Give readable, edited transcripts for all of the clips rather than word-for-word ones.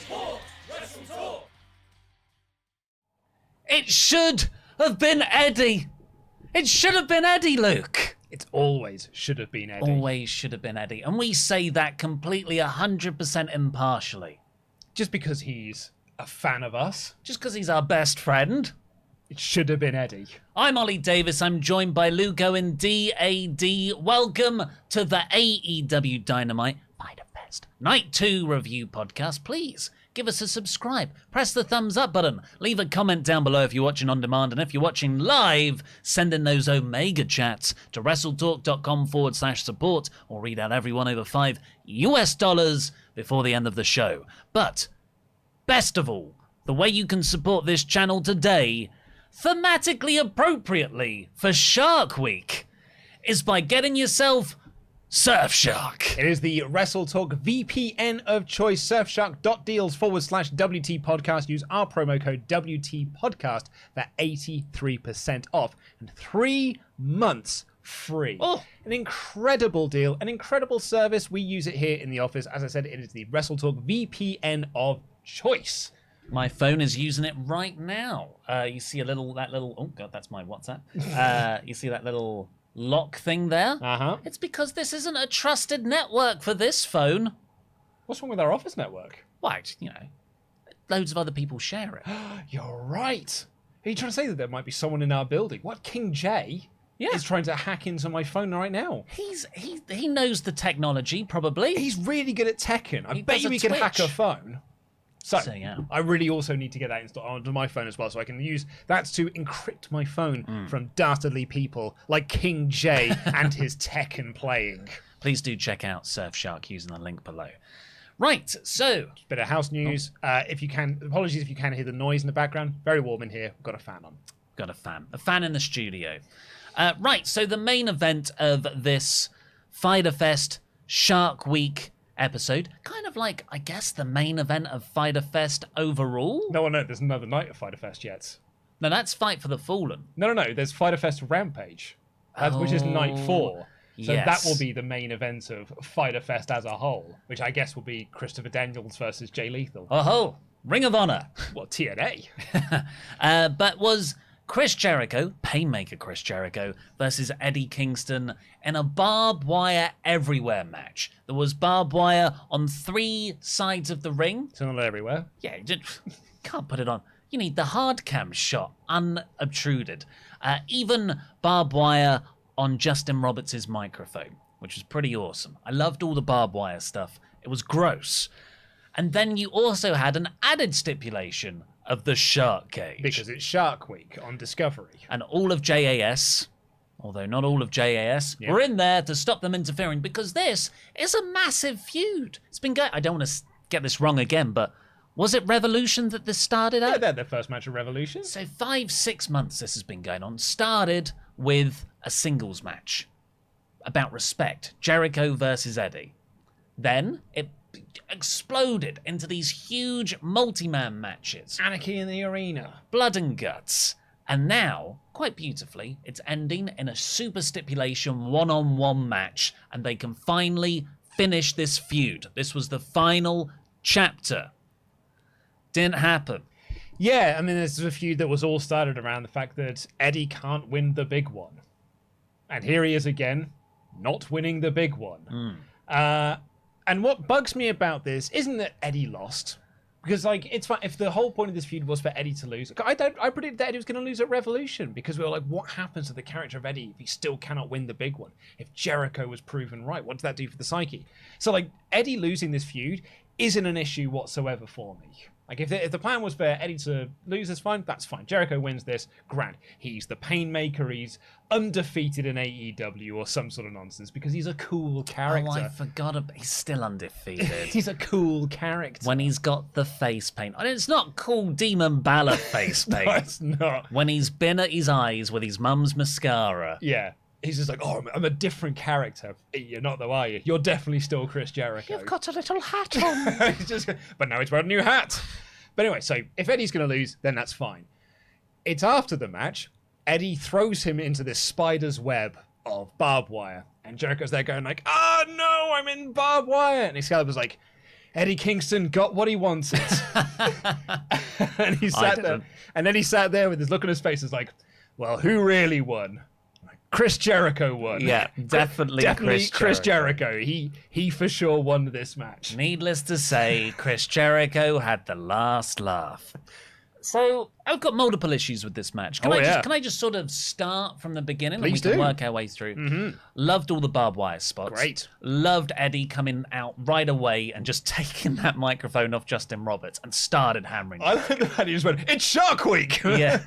Support WrestleTalk. It should have been Eddie. It should have been Eddie, Luke. It always should have been Eddie. Always should have been Eddie. And we say that completely 100% impartially. Just because he's a fan of us. Just because he's our best friend. It should have been Eddie. I'm Ollie Davis. I'm joined by Lugo and DAD. Welcome to the AEW Dynamite Fyter Fest Night 2 review podcast. Please give us a subscribe. Press the thumbs up button. Leave a comment down below if you're watching on demand. And if you're watching live, send in those Omegachats to WrestleTalk.com/support or read out every one over $5 before the end of the show. But best of all, the way you can support this channel today, thematically appropriately for Shark Week, is by getting yourself Surfshark. It is the WrestleTalk VPN of choice, surfshark.deals/WT podcast. Use our promo code WT podcast for 83% off and 3 months free. Oh. An incredible deal, an incredible service. We use it here in the office. As I said, it is the WrestleTalk VPN of choice. My phone is using it right now. You see oh god, that's my WhatsApp. You see that little lock thing there? Uh-huh. It's because this isn't a trusted network for this phone. What's wrong with our office network? Right, loads of other people share it. You're right. Are you trying to say that there might be someone in our building? What, King J is trying to hack into my phone right now? He knows the technology, probably. He's really good at Tekken. I He bet does you a he can hack a Twitch. phone. So, yeah. I really also need to get that installed onto my phone as well, so I can use that to encrypt my phone from dastardly people like King J and his Tekken playing. Please do check out Surfshark using the link below. Right, so Bit of house news. If you can, apologies if you can hear the noise in the background. Very warm in here. We've got a fan on. got a fan in the studio. Right, so the main event of this Fyter Fest Shark Week episode, kind of like, I guess, the main event of Fyter Fest overall. No, there's another night of Fyter Fest yet. No, that's Fight for the Fallen. No, there's Fyter Fest Rampage, which is night 4. So yes. that will be the main event of Fyter Fest as a whole, which I guess will be Christopher Daniels versus Jay Lethal. Oh, Ring of Honor. What, TNA? But was Chris Jericho, Painmaker Chris Jericho, versus Eddie Kingston in a Barbed Wire Everywhere match. There was barbed wire on 3 sides of the ring. It's not everywhere. Yeah, you can't put it on. You need the hard cam shot, unobtruded. Even barbed wire on Justin Roberts' microphone, which was pretty awesome. I loved all the barbed wire stuff. It was gross. And then you also had an added stipulation of the shark cage. Because it's Shark Week on Discovery. And all of JAS, although not all of JAS, were in there to stop them interfering, because this is a massive feud. It's been going... I don't want to get this wrong again, but was it Revolution that this started at? Yeah, they're their first match of Revolution. So 5-6 months this has been going on. Started with a singles match about respect. Jericho versus Eddie. Then it exploded into these huge multi-man matches. Anarchy in the Arena. Blood and guts. And now, quite beautifully, it's ending in a super stipulation one-on-one match, and they can finally finish this feud. This was the final chapter. Didn't happen. Yeah, I mean, this is a feud that was all started around the fact that Eddie can't win the big one. And here he is again, not winning the big one. And what bugs me about this isn't that Eddie lost. Because, it's fine. If the whole point of this feud was for Eddie to lose, I predicted that Eddie was going to lose at Revolution, because we were like, what happens to the character of Eddie if he still cannot win the big one? If Jericho was proven right, what does that do for the psyche? So, Eddie losing this feud isn't an issue whatsoever for me. If the plan was for Eddie to lose, that's fine. Jericho wins this, grand. He's the Painmaker, he's undefeated in AEW or some sort of nonsense, because he's a cool character. Oh, I forgot about... He's still undefeated. He's a cool character. When he's got the face paint. And it's not cool Demon Balor face paint. No, it's not. When he's been at his eyes with his mum's mascara. Yeah. He's just like, oh, I'm a different character. You're not, though, are you? You're definitely still Chris Jericho. You've got a little hat on. But now he's wearing a new hat. But anyway, so if Eddie's going to lose, then that's fine. It's after the match, Eddie throws him into this spider's web of barbed wire. And Jericho's there going like, oh, no, I'm in barbed wire. And Excalibur's like, Eddie Kingston got what he wanted. And he sat there. And then he sat there with his look on his face. It's like, well, who really won? Chris Jericho won. Yeah, definitely Chris Jericho. He for sure won this match. Needless to say, Chris Jericho had the last laugh. So I've got multiple issues with this match. Can I just sort of start from the beginning? Please and we can work our way through. Mm-hmm. Loved all the barbed wire spots. Great. Loved Eddie coming out right away and just taking that microphone off Justin Roberts and started hammering. I like that he just went, "It's Shark Week." Yeah.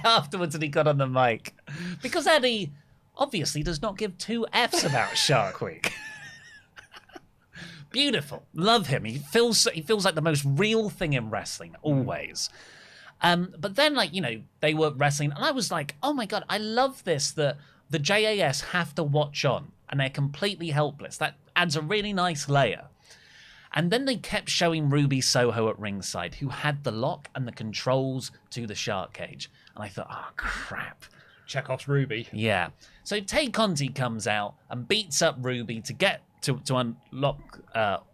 Afterwards, and he got on the mic because Eddie obviously does not give two Fs about Shark Week. Beautiful. Love him. He feels like the most real thing in wrestling, always. But then, they were wrestling, and I was like, oh my God, I love this, that the JAS have to watch on, and they're completely helpless. That adds a really nice layer. And then they kept showing Ruby Soho at ringside, who had the lock and the controls to the shark cage. And I thought, oh, crap. Chekhov's Ruby. Yeah. So Tay Conti comes out and beats up Ruby to get to unlock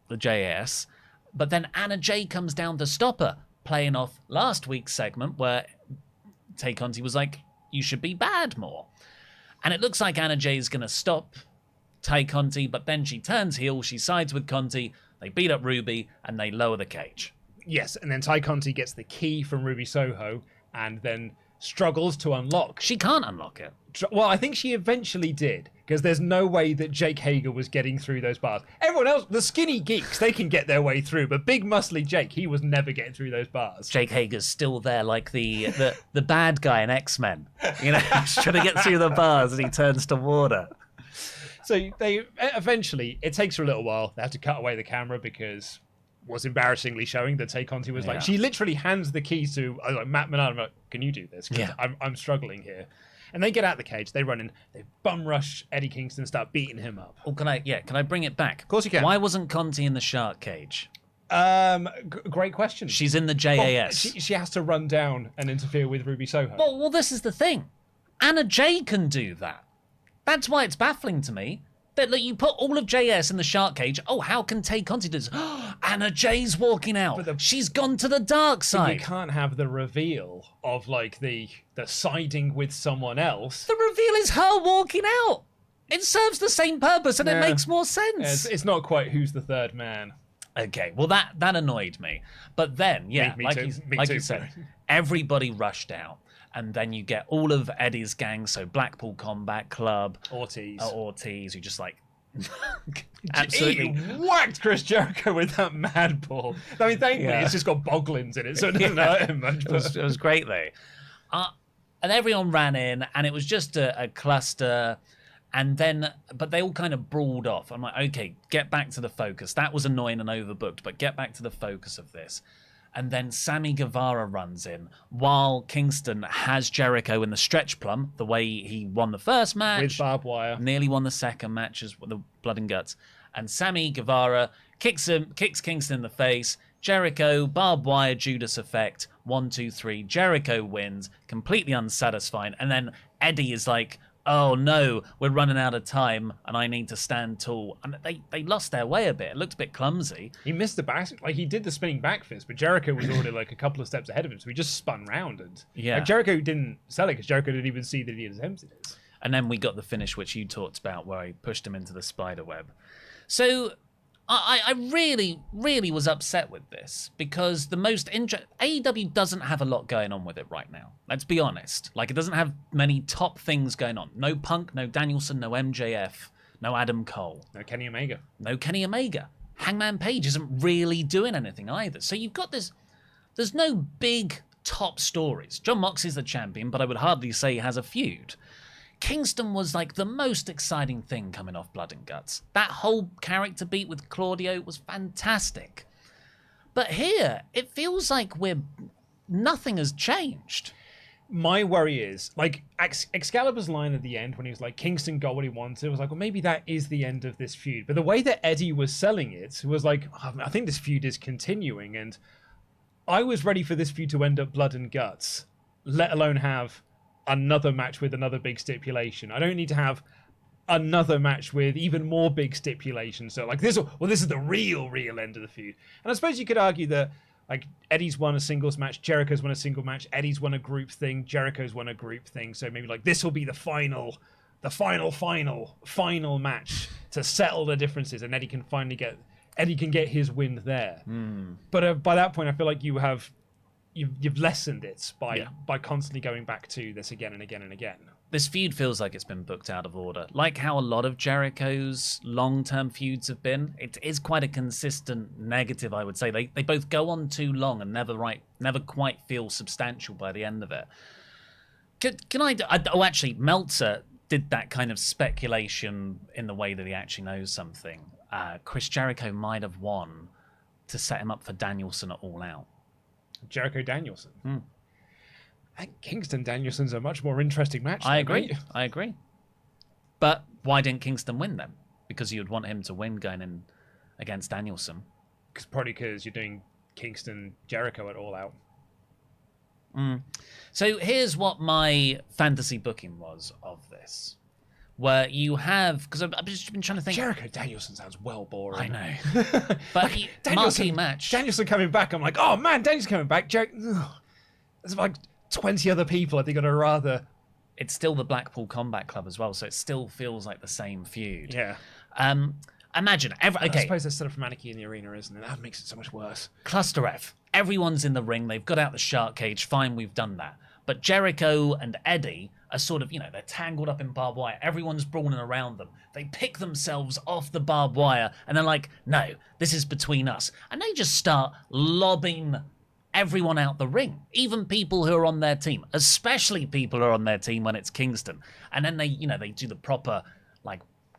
the JAS, but then Anna Jay comes down to stop her, playing off last week's segment where Tay Conti was like, you should be bad more. And it looks like Anna Jay is going to stop Tay Conti, but then she turns heel, she sides with Conti, they beat up Ruby, and they lower the cage. Yes, and then Tay Conti gets the key from Ruby Soho, and then struggles to unlock. She can't unlock it. Well, I think she eventually did, because there's no way that Jake Hager was getting through those bars. Everyone else, the skinny geeks, they can get their way through, but big muscly Jake, he was never getting through those bars. Jake Hager's still there like the bad guy in X-Men. He's trying to get through the bars and he turns to water. So they eventually, it takes her a little while. They have to cut away the camera because was embarrassingly showing that Tay Conti was like, she literally hands the keys to Matt Menard. I'm like, can you do this? Yeah. I'm struggling here. And they get out the cage, they run in, they bum rush Eddie Kingston, start beating him up. Oh, can I bring it back? Of course you can. Why wasn't Conti in the shark cage? Great question. She's in the JAS. Well, she has to run down and interfere with Ruby Soho. Well, this is the thing. Anna Jay can do that. That's why it's baffling to me. That you put all of JS in the shark cage. Oh, how can Tay Conti do this? Anna Jay's walking out. She's gone to the dark side. You can't have the reveal of the siding with someone else. The reveal is her walking out. It serves the same purpose and it makes more sense. It's not quite who's the third man. Okay, well that annoyed me. But then, Me you said, everybody rushed out. And then you get all of Eddie's gang, so Blackpool Combat Club, Ortiz, who just absolutely whacked Chris Jericho with that mad ball. I mean, thankfully it's just got boglins in it, so it doesn't hurt him much. It was great though. And everyone ran in, and it was just a cluster. And then, but they all kind of brawled off. I'm like, okay, get back to the focus. That was annoying and overbooked, but get back to the focus of this. And then Sammy Guevara runs in while Kingston has Jericho in the stretch plum, the way he won the first match. With barbed wire. Nearly won the second match as the blood and guts. And Sammy Guevara kicks Kingston in the face. Jericho, barbed wire, Judas effect. 1, 2, 3. Jericho wins, completely unsatisfying. And then Eddie is like, oh no, we're running out of time and I need to stand tall. And they lost their way a bit. It looked a bit clumsy. He missed the back, he did the spinning back fist, but Jericho was already a couple of steps ahead of him, so he just spun round. And Jericho didn't sell it because Jericho didn't even see that he had attempted it. And then we got the finish, which you talked about, where he pushed him into the spider web. So I really, really was upset with this because AEW doesn't have a lot going on with it right now. Let's be honest. It doesn't have many top things going on. No Punk, no Danielson, no MJF, no Adam Cole. No Kenny Omega. No Kenny Omega. Hangman Page isn't really doing anything either. So you've got this, there's no big top stories. Jon Moxley's the champion, but I would hardly say he has a feud. Kingston was the most exciting thing coming off Blood and Guts. That whole character beat with Claudio was fantastic. But here, it feels like nothing has changed. My worry is, Excalibur's line at the end when he was like, Kingston got what he wanted, was well, maybe that is the end of this feud. But the way that Eddie was selling it was I think this feud is continuing. And I was ready for this feud to end up Blood and Guts, let alone have another match with another big stipulation. I don't need to have another match with even more big stipulations. So like this is the real end of the feud. And I suppose you could argue that like Eddie's won a singles match, Jericho's won a single match, Eddie's won a group thing, Jericho's won a group thing. So maybe like this will be the final match to settle the differences, and Eddie can get his win there. But by that point, I feel like you've lessened it by constantly going back to this again and again and again. This feud feels like it's been booked out of order. Like how a lot of Jericho's long-term feuds have been. It is quite a consistent negative, I would say. They both go on too long and never quite feel substantial by the end of it. Actually, Meltzer did that kind of speculation in the way that he actually knows something. Chris Jericho might have won to set him up for Danielson at All Out. Jericho Danielson. I think Kingston Danielson's a much more interesting match. I agree. But why didn't Kingston win then? Because you would want him to win going in against Danielson. Probably because you're doing Kingston Jericho at All Out. So here's what my fantasy booking was of this. Where you have, because I've just been trying to think. Jericho Danielson sounds well boring. I know. But marquee match. Danielson coming back, I'm like, oh man, Danielson's coming back. There's like 20 other people I think I'd rather. It's still the Blackpool Combat Club as well, so it still feels like the same feud. Yeah. Imagine. I suppose there's still a Maneki in the arena, isn't it? That makes it so much worse. Cluster F. Everyone's in the ring. They've got out the shark cage. Fine, we've done that. But Jericho and Eddie are sort of, they're tangled up in barbed wire. Everyone's brawling around them. They pick themselves off the barbed wire and they're like, no, this is between us. And they just start lobbing everyone out the ring, even people who are on their team, especially people who are on their team when it's Kingston. And then they do the proper,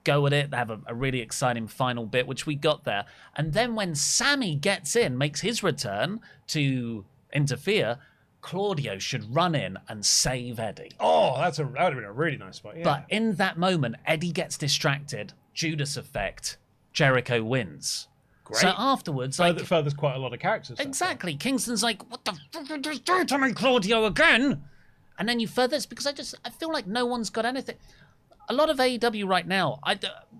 go at it. They have a really exciting final bit, which we got there. And then when Sammy gets in, makes his return to interfere, Claudio should run in and save Eddie. Oh, that would have been a really nice spot. Yeah. But in that moment, Eddie gets distracted. Judas effect. Jericho wins. Great. So afterwards, furthers quite a lot of characters. Exactly. Kingston's like, "What the fuck did you do to me, Claudio, again?" And then you further this because I feel like no one's got anything. A lot of AEW right now,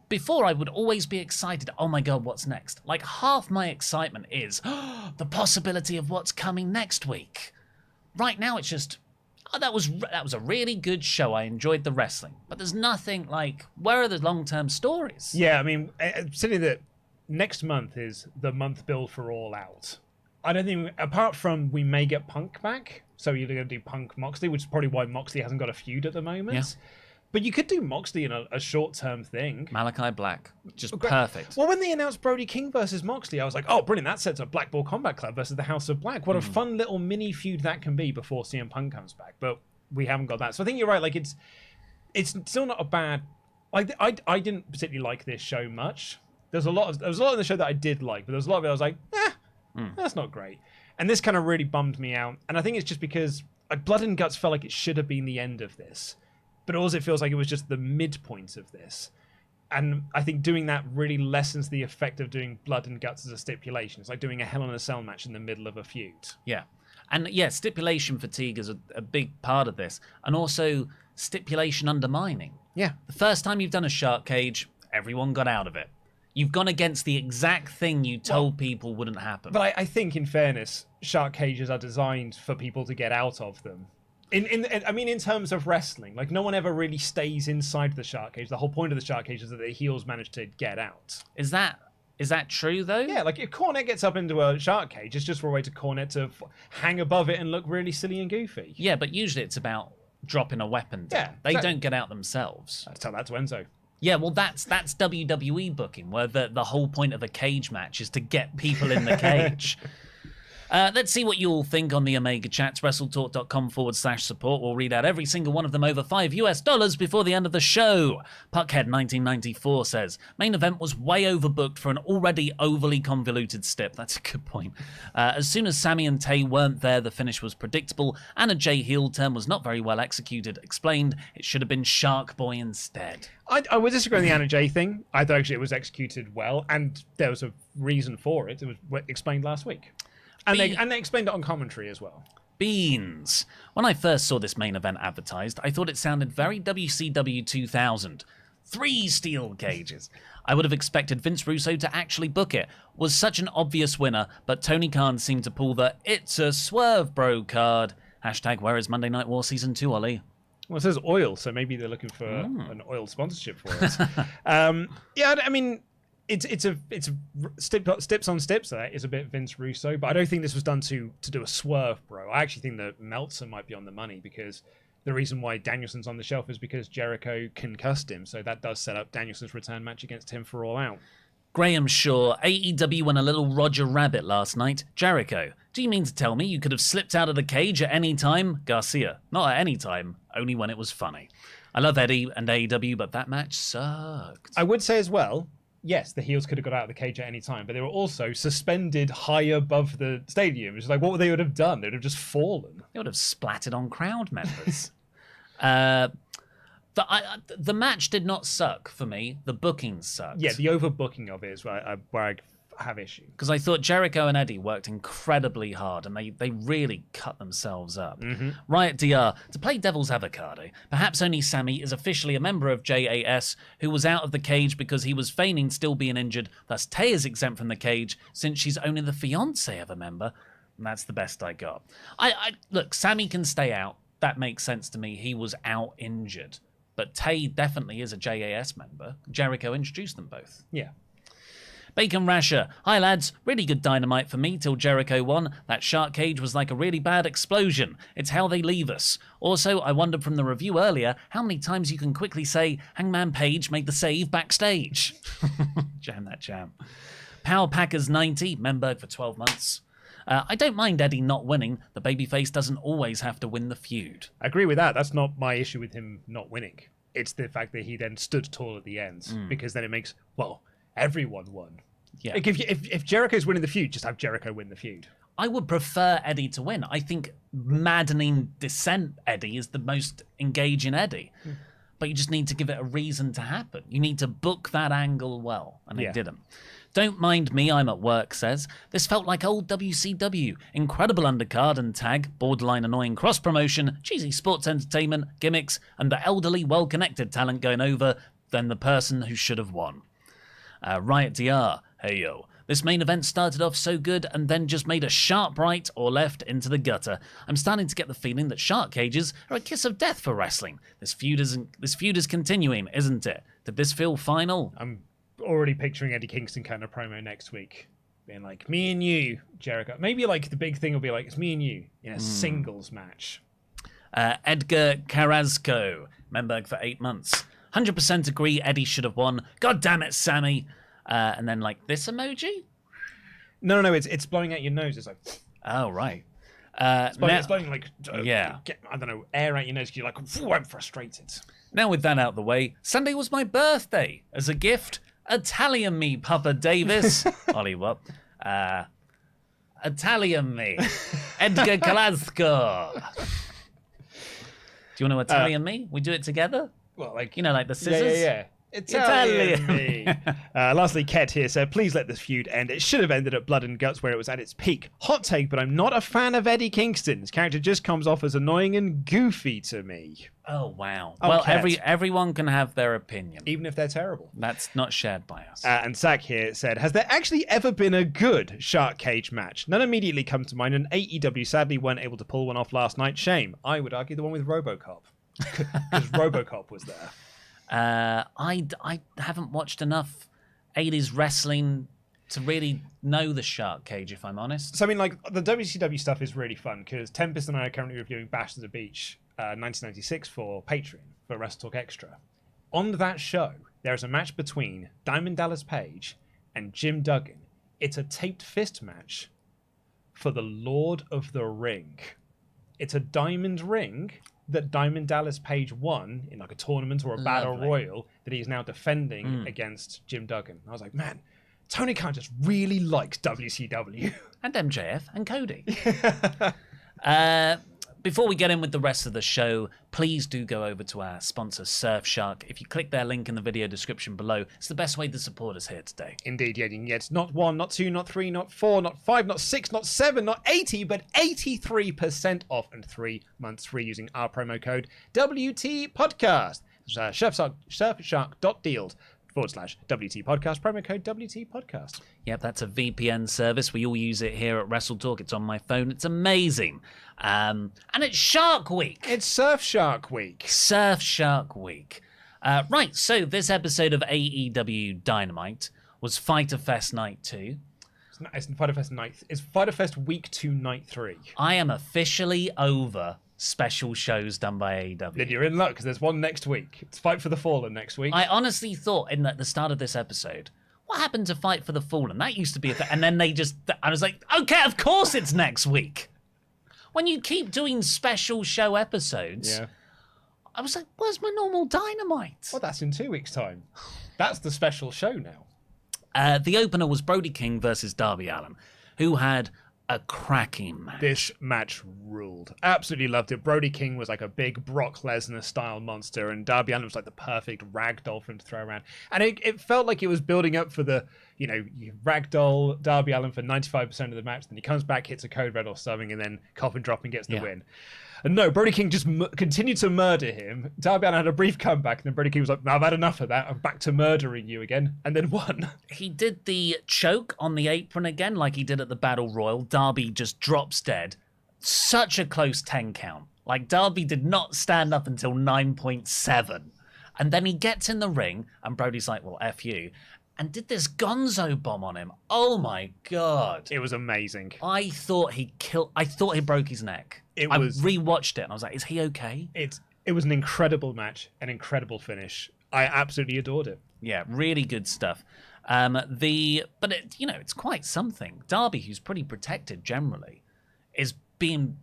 before I would always be excited. Oh my God, what's next? Like half my excitement is the possibility of what's coming next week. Right now, it's just, that was a really good show. I enjoyed the wrestling, but there's nothing like, where are the long-term stories? Yeah, I mean, certainly that next month is the month build for All Out. I don't think, apart from we may get Punk back, so you're going to do Punk Moxley, which is probably why Moxley hasn't got a feud at the moment. Yeah. But you could do Moxley in a short-term thing. Malachi Black, just perfect. Well, when they announced Brody King versus Moxley, I was like, oh, brilliant, that sets up Blackpool Combat Club versus the House of Black. What a fun little mini feud that can be before CM Punk comes back. But we haven't got that. So I think you're right. Like, it's still not a bad... Like, I didn't particularly like this show much. There was a lot in the show that I did like, but there was a lot of it I was like, that's not great. And this kind of really bummed me out. And I think it's just because Blood and Guts felt like it should have been the end of this. But also it feels like it was just the midpoint of this. And I think doing that really lessens the effect of doing Blood and Guts as a stipulation. It's like doing a Hell in a Cell match in the middle of a feud. Yeah. And yeah, stipulation fatigue is a big part of this. And also stipulation undermining. Yeah. The first time you've done a shark cage, everyone got out of it. You've gone against the exact thing you told people wouldn't happen. But I think, in fairness, shark cages are designed for people to get out of them. In terms of wrestling, like no one ever really stays inside the shark cage. The whole point of the shark cage is that the heels manage to get out. Is that true though? Yeah, like if Cornette gets up into a shark cage, it's just for a way to Cornette to hang above it and look really silly and goofy. Yeah, but usually it's about dropping a weapon down. Yeah, they don't get out themselves. I'd tell that to Enzo. Yeah, well, that's WWE booking, where the whole point of a cage match is to get people in the cage. Let's see what you all think on the Omegachats. WrestleTalk.com/support. We'll read out every single one of them over $5 before the end of the show. Puckhead1994 says, main event was way overbooked for an already overly convoluted stip. That's a good point. As soon as Sammy and Tay weren't there, the finish was predictable. Anna Jay heel turn was not very well executed. Explained it should have been Shark Boy instead. I would disagree on the Anna Jay thing. I thought actually it was executed well, and there was a reason for it. It was explained last week. And they explained it on commentary as well. Beans. When I first saw this main event advertised, I thought it sounded very WCW 2000. 3 steel cages. I would have expected Vince Russo to actually book it. Was such an obvious winner, but Tony Khan seemed to pull the "It's a Swerve, bro" card. # where is Monday Night War Season 2, Ollie? Well, it says oil, so maybe they're looking for an oil sponsorship for it. Yeah, I mean, it's steps on steps. That is a bit Vince Russo, but I don't think this was done to do a swerve, bro. I actually think that Meltzer might be on the money, because the reason why Danielson's on the shelf is because Jericho concussed him, so that does set up Danielson's return match against him for All Out. Graham Shaw, AEW went a little Roger Rabbit last night. Jericho, do you mean to tell me you could have slipped out of the cage at any time? Garcia, not at any time, only when it was funny. I love Eddie and AEW, but that match sucked. I would say as well, yes, the heels could have got out of the cage at any time, but they were also suspended high above the stadium. It's like, what would they have done? They would have just fallen. They would have splattered on crowd members. The match did not suck for me. The booking sucked. Yeah, the overbooking of it is where I have issue. Because I thought Jericho and Eddie worked incredibly hard, and they really cut themselves up. Riot DR, to play devil's avocado, perhaps only Sammy is officially a member of JAS who was out of the cage because he was feigning still being injured, thus Tay is exempt from the cage since she's only the fiancé of a member. And that's the best I got. Look, Sammy can stay out. That makes sense to me. He was out injured. But Tay definitely is a JAS member. Jericho introduced them both. Yeah. Bacon Rasher. Hi, lads. Really good Dynamite for me till Jericho won. That shark cage was like a really bad explosion. It's how they leave us. Also, I wondered from the review earlier how many times you can quickly say, Hangman Page made the save backstage. Jam that jam. Power Packers 90. Memberg for 12 months. I don't mind Eddie not winning. The babyface doesn't always have to win the feud. I agree with that. That's not my issue with him not winning. It's the fact that he then stood tall at the end, because then it makes, well, everyone won. Yeah. Like if Jericho's winning the feud, just have Jericho win the feud. I would prefer Eddie to win. I think maddening descent Eddie is the most engaging Eddie. But you just need to give it a reason to happen. You need to book that angle well, and they didn't. Don't mind me, I'm at work, says. This felt like old WCW. Incredible undercard and tag, borderline annoying cross-promotion, cheesy sports entertainment, gimmicks, and the elderly, well-connected talent going over than the person who should have won. Riot DR, hey yo. This main event started off so good and then just made a sharp right or left into the gutter. I'm starting to get the feeling that shark cages are a kiss of death for wrestling. This feud is continuing, isn't it? Did this feel final? I'm already picturing Eddie Kingston kind of promo next week, being like, me and you, Jericho. Maybe like the big thing will be like, it's me and you in a singles match. Edgar Carrasco, Memberg for 8 months. 100% agree Eddie should have won. God damn it, Sammy. And then like this emoji? No, it's blowing out your nose. It's like, oh, right. It's blowing like, yeah. I don't know, air out your nose because you're like, I'm frustrated. Now with that out the way, Sunday was my birthday. As a gift, Italian me, Papa Davis. Ollie, what? Italian me. Edgar Carrasco. Do you want to Italian me? We do it together? Well, like, you know, like the scissors? Yeah. Italian me. Lastly, Ket here said, please let this feud end. It should have ended at Blood and Guts where it was at its peak. Hot take, but I'm not a fan of Eddie Kingston. His character just comes off as annoying and goofy to me. Oh, wow. Well, everyone can have their opinion. Even if they're terrible. That's not shared by us. And Zach here said, has there actually ever been a good shark cage match? None immediately come to mind, and AEW sadly weren't able to pull one off last night. Shame. I would argue the one with RoboCop. Because RoboCop was there. I haven't watched enough 80s wrestling to really know the shark cage, if I'm honest. So, I mean, like, the WCW stuff is really fun because Tempest and I are currently reviewing Bash to the Beach 1996 for Patreon, for WrestleTalk Extra. On that show, there is a match between Diamond Dallas Page and Jim Duggan. It's a taped fist match for the Lord of the Ring. It's a diamond ring that Diamond Dallas Page won in like a tournament or a battle royal that he's now defending against Jim Duggan. I was like, man, Tony Khan just really likes WCW. And MJF and Cody. Before we get in with the rest of the show, please do go over to our sponsor, Surfshark. If you click their link in the video description below, it's the best way to support us here today. Indeed, yeah. You can get not 1, not 2, not 3, not 4, not 5, not 6, not 7, not 80, but 83% off and 3 months free using our promo code WT Podcast. surfshark.deal/WT podcast, promo code WT podcast. Yep, that's a VPN service. We all use it here at WrestleTalk. It's on my phone. It's amazing. And it's Shark Week. It's Surf Shark Week. Surf Shark Week. Right, so this episode of AEW Dynamite was Fyter Fest Night 2. It's Fyter Fest night. It's Fyter Fest Week 2, Night 3. I am officially over special shows done by AEW. Then you're in luck because there's one next week. It's Fight for the Fallen next week. I honestly thought in the start of this episode, what happened to Fight for the Fallen? That used to be a thing. And then I was like, okay, of course it's next week. When you keep doing special show episodes, I was like, where's my normal Dynamite? Well, that's in 2 weeks' time. That's the special show now. The opener was Brody King versus Darby Allin, who had a cracking match. This match ruled. Absolutely loved it. Brody King was like a big Brock Lesnar style monster, and Darby Allin was like the perfect ragdoll for him to throw around. And it felt like it was building up for the, you ragdoll Darby Allin for 95% of the match. Then he comes back, hits a code red or something, and then coffin dropping gets the win. And no, Brody King just continued to murder him. Darby Allin had a brief comeback, and then Brody King was like, no, I've had enough of that. I'm back to murdering you again, and then won. He did the choke on the apron again, like he did at the Battle Royal. Darby just drops dead. Such a close 10 count. Like, Darby did not stand up until 9.7. And then he gets in the ring, and Brody's like, well, F you. And did this gonzo bomb on him. Oh, my God. It was amazing. I thought he broke his neck. I rewatched it, and I was like, is he okay? It was an incredible match, an incredible finish. I absolutely adored it. Yeah, really good stuff. It's quite something. Darby, who's pretty protected generally, is being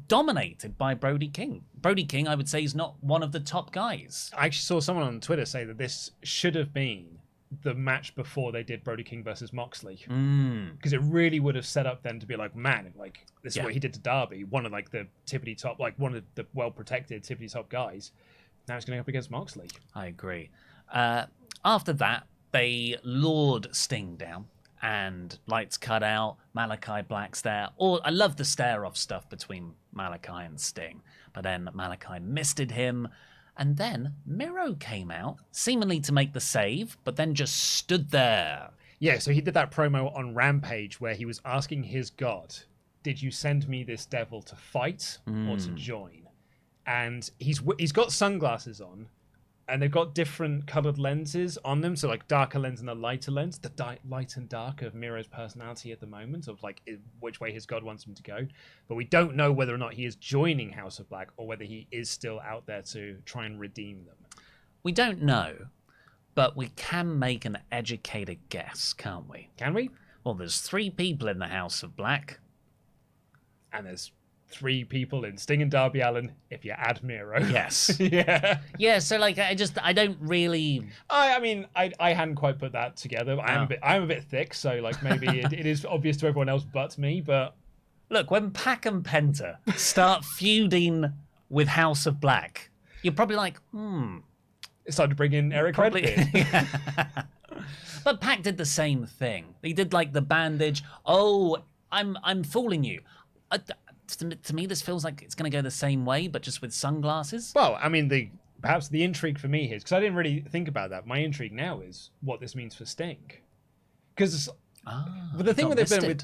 dominated by Brody King. Brody King, I would say, is not one of the top guys. I actually saw someone on Twitter say that this should have been the match before they did Brody King versus Moxley, because it really would have set up then to be like, man, like this is what he did to Darby, one of like the tippity top, like one of the well protected tippity top guys. Now he's going up against Moxley. I agree. After that, they lured Sting down, and lights cut out. Malachi Black's there. I love the stare off stuff between Malachi and Sting, but then Malachi misted him. And then Miro came out, seemingly to make the save, but then just stood there. Yeah, so he did that promo on Rampage where he was asking his god, did you send me this devil to fight or to join? And he's got sunglasses on, and they've got different coloured lenses on them, so like darker lens and a lighter lens, the light and dark of Miro's personality at the moment, of like which way his god wants him to go. But we don't know whether or not he is joining House of Black or whether he is still out there to try and redeem them. We don't know, but we can make an educated guess, can't we? Can we? Well, there's 3 people in the House of Black. And there's 3 people in Sting and Darby Allin if you add Miro. Yes. Yeah, so like I don't really I hadn't quite put that together. I'm a bit thick, so like maybe it is obvious to everyone else but me, but look, when Pac and Penta start feuding with House of Black, you're probably like, it's time to bring in Eric Redbeard. Yeah. But Pac did the same thing. He did like the bandage. Oh, I'm fooling you. To me, this feels like it's going to go the same way, but just with sunglasses. Well, I mean, perhaps the intrigue for me here is, because I didn't really think about that. My intrigue now is what this means for Sting. Because the thing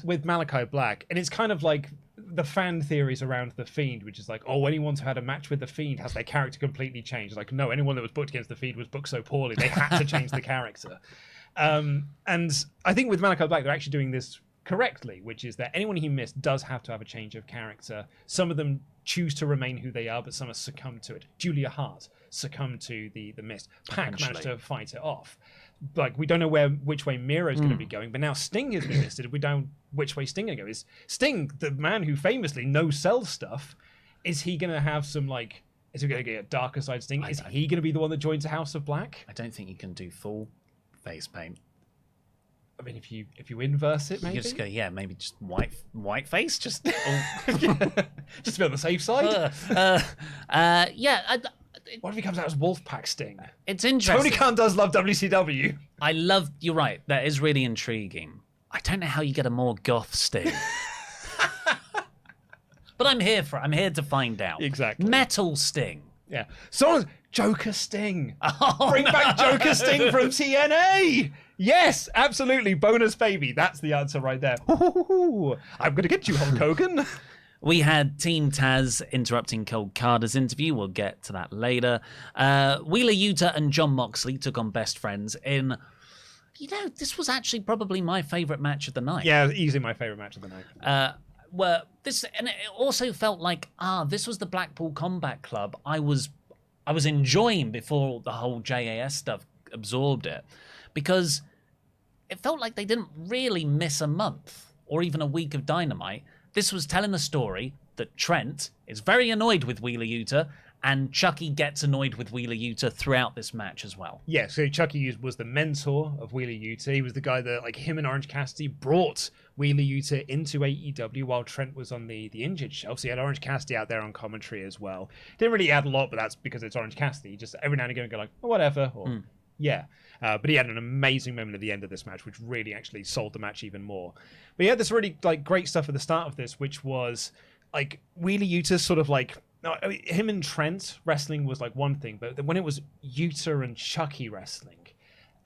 with Malachi Black, and it's kind of like the fan theories around The Fiend, which is like, oh, anyone who had a match with The Fiend has their character completely changed. Like, no, anyone that was booked against The Fiend was booked so poorly, they had to change the character. And I think with Malachi Black, they're actually doing this correctly, which is that anyone he missed does have to have a change of character. Some of them choose to remain who they are, but some have succumbed to it. Julia Hart succumbed to the mist. Pac managed to fight it off. Like, we don't know which way Miro's going to be going, but now Sting has been listed. We don't know which way Sting going to go. Is Sting, the man who famously no-sells stuff, is he going to have some, like, is he going to get a darker side Sting? Is he going to be the one that joins the House of Black? I don't think you can do full face paint. I mean, if you inverse it, maybe you just go, maybe just white face, just just to be on the safe side. What if he comes out as Wolfpack Sting? It's interesting. Tony Khan does love WCW. You're right. That is really intriguing. I don't know how you get a more goth Sting. But I'm here for it. I'm here to find out. Exactly. Metal Sting. Yeah. Joker Sting. Oh, Bring no. back Joker Sting from TNA. Yes, absolutely. Bonus baby. That's the answer right there. Ooh, I'm going to get you, Hulk Hogan. We had Team Taz interrupting Cole Carter's interview. We'll get to that later. Wheeler Yuta and Jon Moxley took on Best Friends in... this was actually probably my favourite match of the night. Yeah, easily my favourite match of the night. And it also felt like, this was the Blackpool Combat Club I was enjoying before the whole JAS stuff absorbed it. Because it felt like they didn't really miss a month or even a week of Dynamite. This was telling the story that Trent is very annoyed with Wheeler Yuta, and Chucky gets annoyed with Wheeler Yuta throughout this match as well. Yeah, so Chucky was the mentor of Wheeler Yuta. He was the guy that, like, him and Orange Cassidy brought Wheeler Yuta into AEW while Trent was on the injured shelf. So he had Orange Cassidy out there on commentary as well. Didn't really add a lot, but that's because it's Orange Cassidy. Just every now and again go like, oh, whatever, or yeah. But he had an amazing moment at the end of this match, which really actually sold the match even more. But he had this really great stuff at the start of this, which was like Wheeler Yuta sort of like, him and Trent wrestling was like one thing, but when it was Yuta and Chucky wrestling,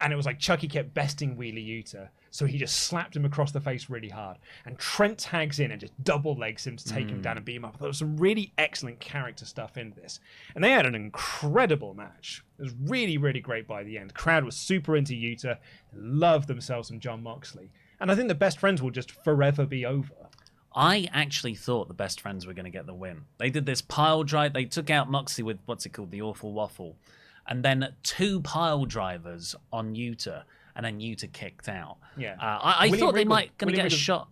and it was like Chucky kept besting Wheeler Yuta, so he just slapped him across the face really hard, and Trent tags in and just double legs him to take him down and beat him up. There was some really excellent character stuff in this, and they had an incredible match. It was really, really great by the end. The crowd was super into Yuta, loved themselves some Jon Moxley, and I think the Best Friends will just forever be over. I actually thought the Best Friends were going to get the win. They did this pile drive. They took out Moxley with, the Awful Waffle. And then 2 pile drivers on Yuta. And then Yuta kicked out. Yeah. I thought they might going to get a shock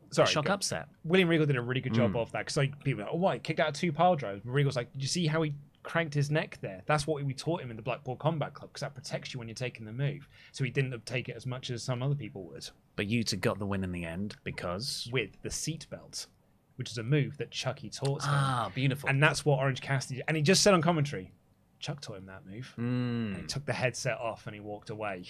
upset. William Regal did a really good job of that. Because people were like, oh, what? He kicked out 2 pile drivers. But Regal's like, did you see how he cranked his neck there? That's what we taught him in the Blackpool Combat Club. Because that protects you when you're taking the move. So he didn't take it as much as some other people would. But Yuta got the win in the end because... with the seatbelt, which is a move that Chucky taught him. Ah, beautiful. And that's what Orange Cassidy did. And he just said on commentary, Chuck taught him that move. And he took the headset off and he walked away.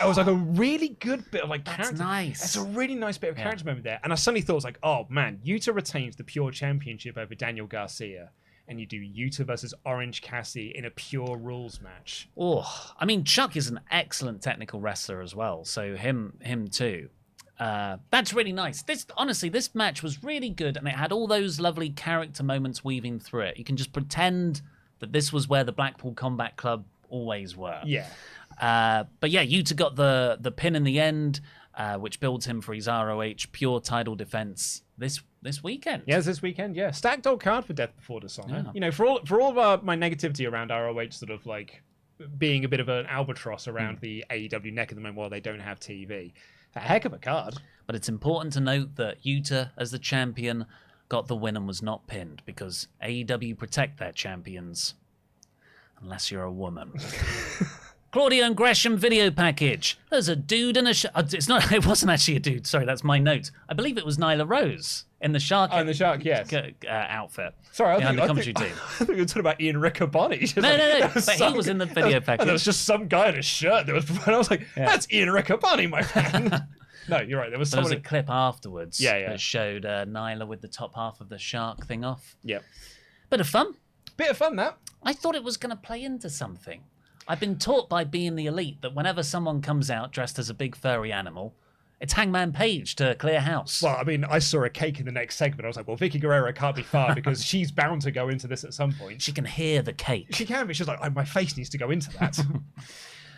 It was like a really good bit of character. That's nice. It's a really nice bit of character moment there. And I suddenly thought, oh man, Yuta retains the pure championship over Daniel Garcia. And you do Yuta versus Orange Cassidy in a pure rules match. Oh, I mean, Chuck is an excellent technical wrestler as well. So him too. That's really nice. This match was really good, and it had all those lovely character moments weaving through it. You can just pretend that this was where the Blackpool Combat Club always were. Yeah. But yeah, Yuta got the pin in the end, which builds him for his ROH pure title defense this weekend. Yes, this weekend. Yeah, stacked old card for Death Before Dishonor. Yeah. You know, for all of my negativity around ROH, sort of like being a bit of an albatross around the AEW neck at the moment while they don't have TV. A heck of a card. But it's important to note that Yuta, as the champion, got the win and was not pinned because AEW protect their champions. Unless you're a woman. Claudio and Gresham video package. There's a dude and a it wasn't actually a dude. Sorry, that's my note. I believe it was Nyla Rose in the Shark. Oh, in the Shark, yes. Outfit. Sorry, behind the commentary team. I think you were talking about Ian Riccaboni. No. But he was in the video package. And there was just some guy in a shirt that was. And I was like, that's Ian Riccaboni, my man. No, you're right. There was a clip afterwards that showed Nyla with the top half of the shark thing off. Yep. Bit of fun, that. I thought it was going to play into something. I've been taught by being the elite that whenever someone comes out dressed as a big furry animal, it's Hangman Page to clear house. Well, I mean, I saw a cake in the next segment. I was like, well, Vicky Guerrero can't be far because she's bound to go into this at some point. She can hear the cake. She can, but she's like, my face needs to go into that.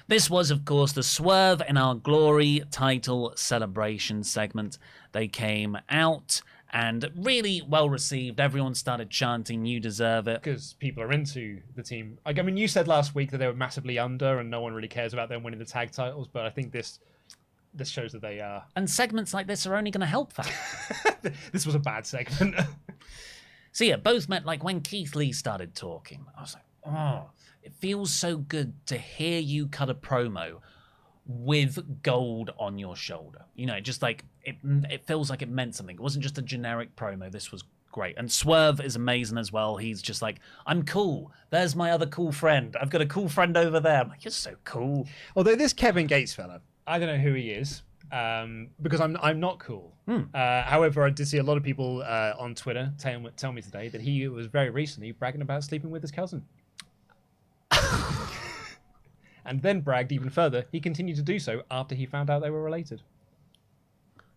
This was, of course, the Swerve in Our Glory title celebration segment. They came out and really well received. Everyone started chanting, "You deserve it." Because people are into the team. I mean, you said last week that they were massively under and no one really cares about them winning the tag titles, but I think this shows that they are. And segments like this are only going to help that. This was a bad segment. So yeah, both met, when Keith Lee started talking, I was like, oh, it feels so good to hear you cut a promo with gold on your shoulder. You know, just it feels like it meant something. It wasn't just a generic promo. This was great. And Swerve is amazing as well. He's just like, I'm cool. There's my other cool friend. I've got a cool friend over there. I'm like, you're so cool. Although this Kevin Gates fella, I don't know who he is. Because I'm not cool. However, I did see a lot of people on Twitter tell me today that he was very recently bragging about sleeping with his cousin. and then bragged even further he continued to do so after he found out they were related.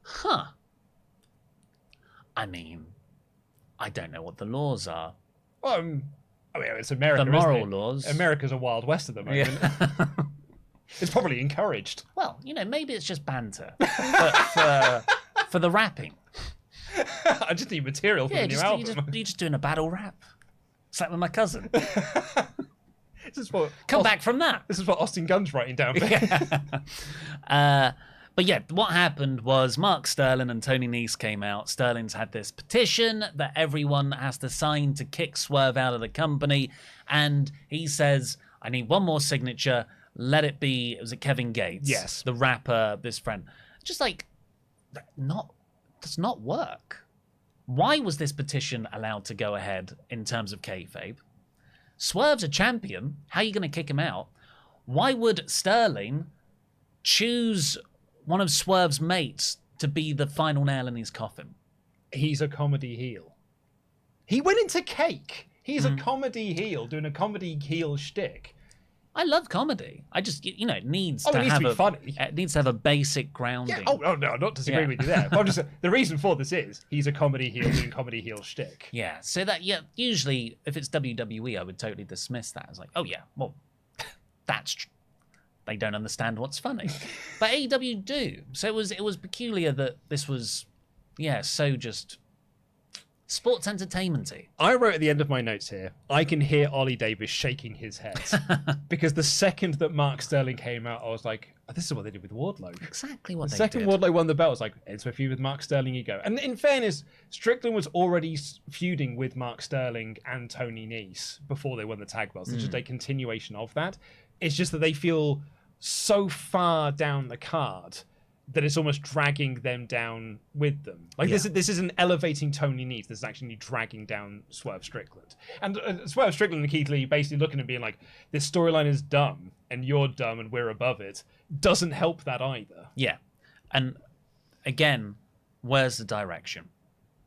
Huh. I mean, I don't know what the laws are. I mean, it's America, The moral isn't it? laws. America's a Wild West at the moment. Yeah. It's probably encouraged. Well, maybe it's just banter for the rapping. I just need material for the new album. You're just doing a battle rap. It's like with my cousin. Come back from that. This is what Austin Gunn's writing down. But yeah, what happened was Mark Sterling and Tony Nese came out. Sterling's had this petition that everyone has to sign to kick Swerve out of the company. And he says, I need one more signature. Let it be, was it Kevin Gates? Yes. The rapper, this friend. Just like, does not work. Why was this petition allowed to go ahead in terms of kayfabe? Swerve's a champion. How are you going to kick him out? Why would Sterling choose one of Swerve's mates to be the final nail in his coffin? He's a comedy heel. He went into Cake. He's a comedy heel doing a comedy heel shtick. I love comedy. I just, it needs to be funny. It needs to have a basic grounding. Yeah. Oh, no, I'm not disagreeing with you there. But I'm just, the reason for this is he's a comedy heel doing comedy heel shtick. Yeah. So that, usually if it's WWE, I would totally dismiss that as like, oh yeah, well, that's true. They don't understand what's funny. But AEW do. So it was peculiar that this was, so just sports entertainment-y. I wrote at the end of my notes here, I can hear Ollie Davis shaking his head. Because the second that Mark Sterling came out, I was like, oh, this is what they did with Wardlow. Exactly what they did. The second Wardlow won the belt, I was like, it's a feud with Mark Sterling, you go. And in fairness, Strickland was already feuding with Mark Sterling and Tony Nese before they won the tag belts. It's just a continuation of that. It's just that they feel so far down the card that it's almost dragging them down with them. Like this isn't elevating Tony Nese. This is actually dragging down Swerve Strickland. And Swerve Strickland and Keith Lee basically looking and being like, this storyline is dumb and you're dumb and we're above it. Doesn't help that either. Yeah. And again, where's the direction?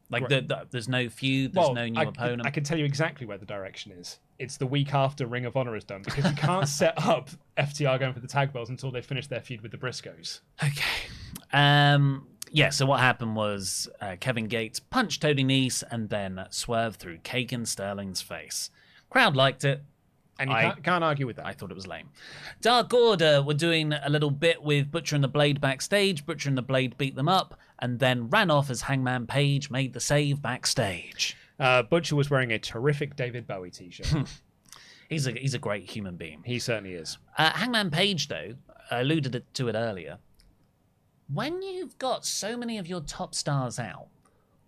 Like there's no feud, there's no new opponent. I can tell you exactly where the direction is. It's the week after Ring of Honor is done because you can't set up FTR going for the tag belts until they finish their feud with the Briscoes. Okay. So what happened was Kevin Gates punched Tony Nese and then Swerve threw cake in Sterling's face. Crowd liked it. And you can't argue with that. I thought it was lame. Dark Order were doing a little bit with Butcher and the Blade backstage. Butcher and the Blade beat them up and then ran off as Hangman Page made the save backstage. Butcher was wearing a terrific David Bowie t-shirt. He's a great human being. He certainly is. Hangman Page, though, alluded to it earlier. When you've got so many of your top stars out,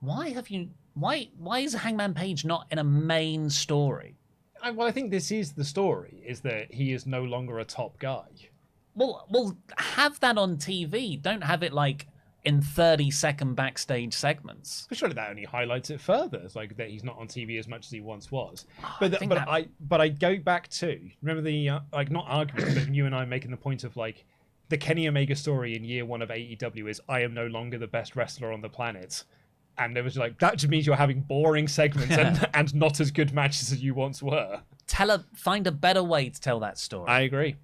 why is Hangman Page not in a main story? Well, I think this is the story, is that he is no longer a top guy. Well, have that on TV. Don't have it like in 30-second backstage segments. But surely that only highlights it further. It's like that he's not on TV as much as he once was. But I go back to, remember the not argument, but you and I making the point of like the Kenny Omega story in year one of AEW is I am no longer the best wrestler on the planet. And it was like, that just means you're having boring segments and not as good matches as you once were. Find a better way to tell that story. I agree.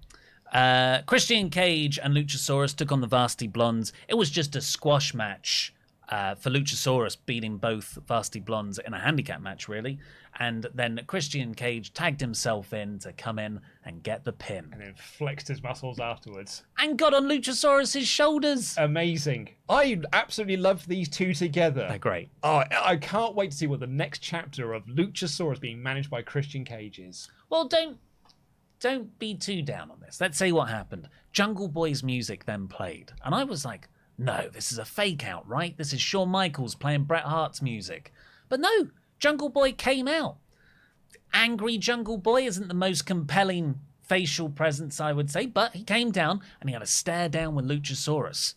Christian Cage and Luchasaurus took on the Varsity Blondes. It was just a squash match for Luchasaurus beating both Varsity Blondes in a handicap match, really. And then Christian Cage tagged himself in to come in and get the pin. And then flexed his muscles afterwards. And got on Luchasaurus' shoulders. Amazing. I absolutely love these two together. They're great. Oh, I can't wait to see what the next chapter of Luchasaurus being managed by Christian Cage is. Well, don't be too down on this. Let's say what happened. Jungle Boy's music then played. And I was like, no, this is a fake out, right? This is Shawn Michaels playing Bret Hart's music. But no, Jungle Boy came out. Angry Jungle Boy isn't the most compelling facial presence, I would say, but he came down and he had a stare down with Luchasaurus.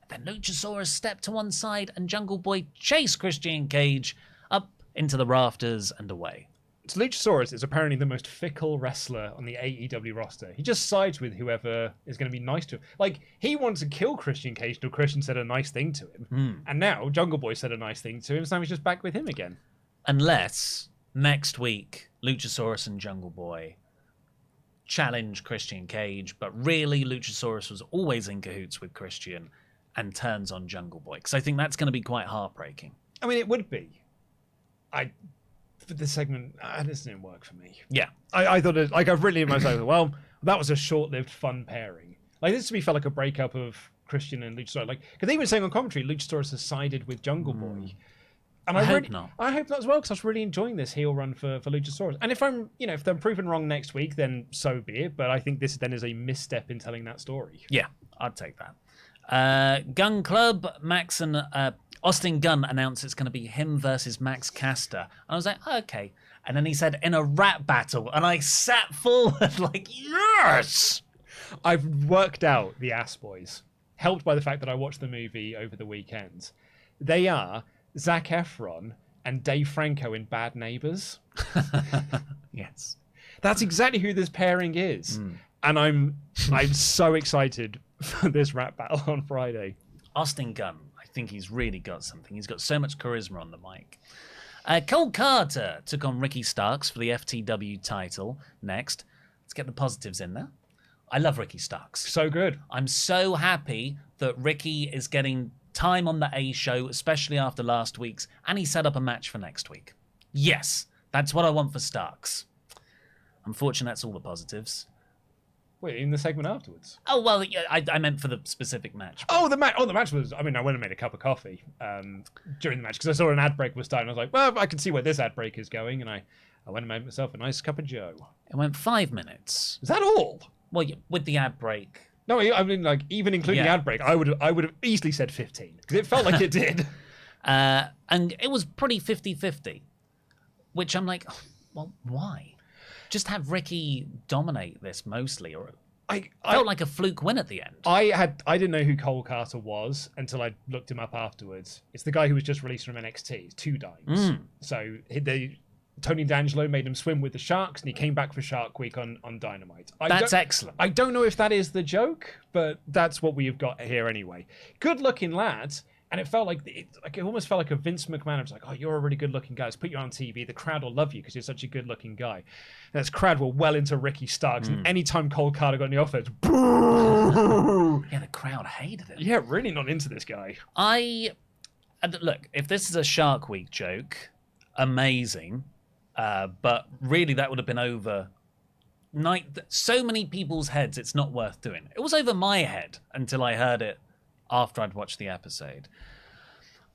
Then Luchasaurus stepped to one side and Jungle Boy chased Christian Cage up into the rafters and away. So Luchasaurus is apparently the most fickle wrestler on the AEW roster. He just sides with whoever is going to be nice to him. Like, he wanted to kill Christian Cage till Christian said a nice thing to him. And now Jungle Boy said a nice thing to him, so now he's just back with him again. Unless next week, Luchasaurus and Jungle Boy challenge Christian Cage, but really Luchasaurus was always in cahoots with Christian and turns on Jungle Boy. Because I think that's going to be quite heartbreaking. I mean, it would be. For this segment, this didn't work for me. Yeah. I thought it, like, I've written in myself, well, that was a short-lived fun pairing. Like, this to me felt like a breakup of Christian and Luchasaurus. Like, because they were saying on commentary, Luchasaurus has sided with Jungle Boy. And I hope not. I hope not as well, because I was really enjoying this heel run for Luchasaurus. And if if I'm proven wrong next week, then so be it. But I think this then is a misstep in telling that story. Yeah, I'd take that. Gun Club, Max and Austin Gunn announced it's going to be him versus Max Caster. And I was like, oh, okay. And then he said, in a rap battle. And I sat forward like, yes! I've worked out the Ass Boys, helped by the fact that I watched the movie over the weekend. They are Zac Efron and Dave Franco in Bad Neighbors. Yes. That's exactly who this pairing is. And I'm so excited for this rap battle on Friday. Austin Gunn, I think he's really got something. He's got so much charisma on the mic. Cole Karter took on Ricky Starks for the FTW title next. Let's get the positives in there. I love Ricky Starks. So good. I'm so happy that Ricky is getting time on the A show, especially after last week's, and he set up a match for next week. Yes, that's what I want for Starks. Unfortunately, that's all the positives. Wait, in the segment afterwards? Oh, well, yeah, I meant for the specific match. Oh, the match was... I mean, I went and made a cup of coffee during the match because I saw an ad break was starting. I was like, well, I can see where this ad break is going, and I went and made myself a nice cup of joe. It went 5 minutes. Is that all? Well, with the ad break. No, I mean, like, even including the ad break, I would have easily said 15 because it felt like it did. And it was pretty 50-50, which I'm like, oh, well, why? Just have Ricky dominate this mostly, or I felt like a fluke win at the end. I didn't know who Cole Karter was until I looked him up afterwards. It's the guy who was just released from NXT. It's 2 dimes. So Tony D'Angelo made him swim with the Sharks, and he came back for Shark Week on Dynamite. That's excellent. I don't know if that is the joke, but that's what we've got here anyway. Good-looking lad, and it felt like it almost felt like a Vince McMahon. It was like, oh, you're a really good-looking guy. Let's put you on TV. The crowd will love you because you're such a good-looking guy. And this crowd were well into Ricky Starks, and anytime Cole Karter got in the offense, boo! Yeah, the crowd hated it. Yeah, really not into this guy. Look, if this is a Shark Week joke, amazing. But really, that would have been over so many people's heads, it's not worth doing. It was over my head until I heard it after I'd watched the episode.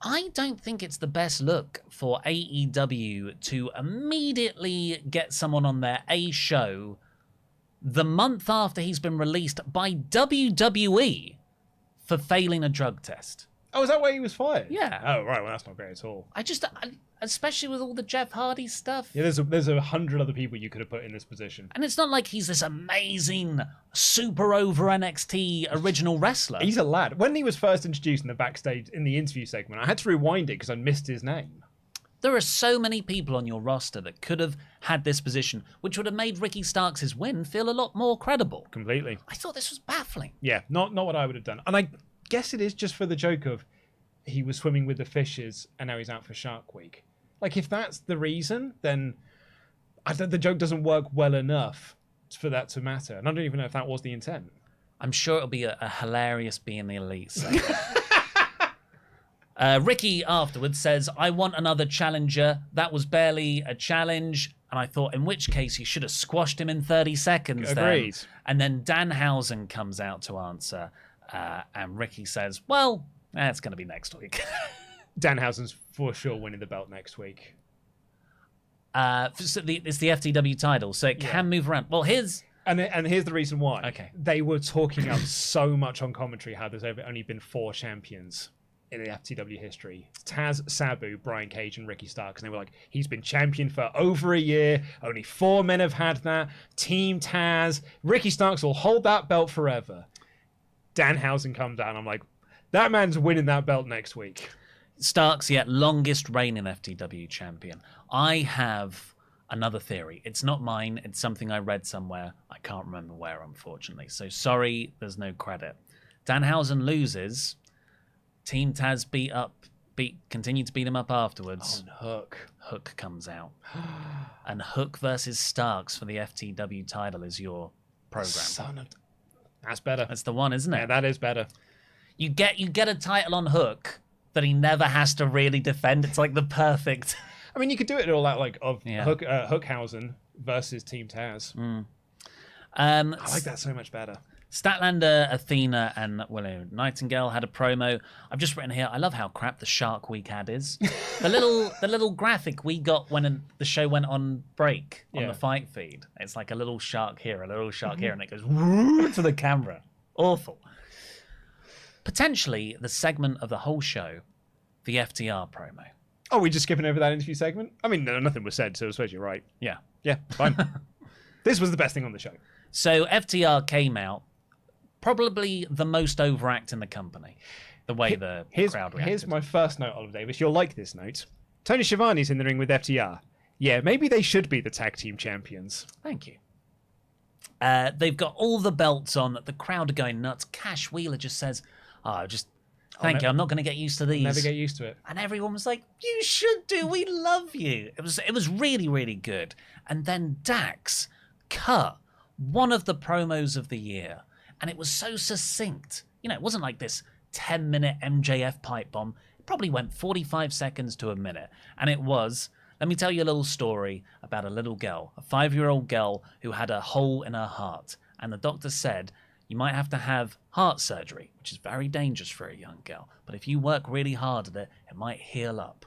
I don't think it's the best look for AEW to immediately get someone on their A show the month after he's been released by WWE for failing a drug test. Oh, is that why he was fired? Yeah. Oh, right. Well, that's not great at all. Especially with all the Jeff Hardy stuff. Yeah, there's 100 other people you could have put in this position. And it's not like he's this amazing, super over NXT original wrestler. He's a lad. When he was first introduced in the backstage, in the interview segment, I had to rewind it because I missed his name. There are so many people on your roster that could have had this position, which would have made Ricky Starks' win feel a lot more credible. Completely. I thought this was baffling. Yeah, not what I would have done. And I guess it is just for the joke of he was swimming with the fishes and now he's out for Shark Week. Like, if that's the reason, then the joke doesn't work well enough for that to matter. And I don't even know if that was the intent. I'm sure it'll be a hilarious being the elite segment. Ricky afterwards says, I want another challenger. That was barely a challenge. And I thought, in which case, you should have squashed him in 30 seconds. Agreed. Then. And then Danhausen comes out to answer. And Ricky says, well, it's going to be next week. Danhausen's for sure winning the belt next week. It's the FTW title, so it can move around. Well, here's the reason why. Okay. They were talking up so much on commentary how there's only been 4 champions in the FTW history. It's Taz, Sabu, Brian Cage, and Ricky Starks. And they were like, he's been champion for over a year. Only 4 men have had that. Team Taz. Ricky Starks will hold that belt forever. Danhausen comes out, and I'm like, that man's winning that belt next week. Starks, longest reigning FTW champion. I have another theory. It's not mine. It's something I read somewhere. I can't remember where, unfortunately. So sorry, there's no credit. Danhausen loses. Team Taz continue to beat him up afterwards. Oh, and Hook comes out. And Hook versus Starks for the FTW title is your program. That's better. That's the one, isn't it? Yeah, that is better. You get a title on Hook that he never has to really defend. It's like the perfect. I mean, you could do it all out like of Yeah. Hookhausen versus Team Taz. I like that so much better. Statlander, Athena, and Willow Nightingale had a promo. I've just written here, I love how crap the Shark Week ad is. The little graphic we got when the show went on break on the fight feed. It's like a little shark here, a little shark here, and it goes woo to the camera. Awful. Potentially the segment of the whole show, the FTR promo. Oh, we're just skipping over that interview segment? I mean, no, nothing was said, so I suppose you're right. Yeah. Yeah, fine. This was the best thing on the show. So FTR came out, probably the most overact in the company, the way the crowd reacted. Here's my first note, Oliver Davis. You'll like this note. Tony Schiavone's in the ring with FTR. Yeah, maybe they should be the tag team champions. Thank you. They've got all the belts on. The crowd are going nuts. Cash Wheeler just says, thank you. I'm not going to get used to these. Never get used to it. And everyone was like, you should do. We love you. It was really, really good. And then Dax cut one of the promos of the year. And it was so succinct. You know, it wasn't like this 10-minute MJF pipe bomb. It probably went 45 seconds to a minute. And it was, let me tell you a little story about a little girl, a 5-year-old girl who had a hole in her heart. And the doctor said, you might have to have heart surgery, which is very dangerous for a young girl. But if you work really hard at it, it might heal up.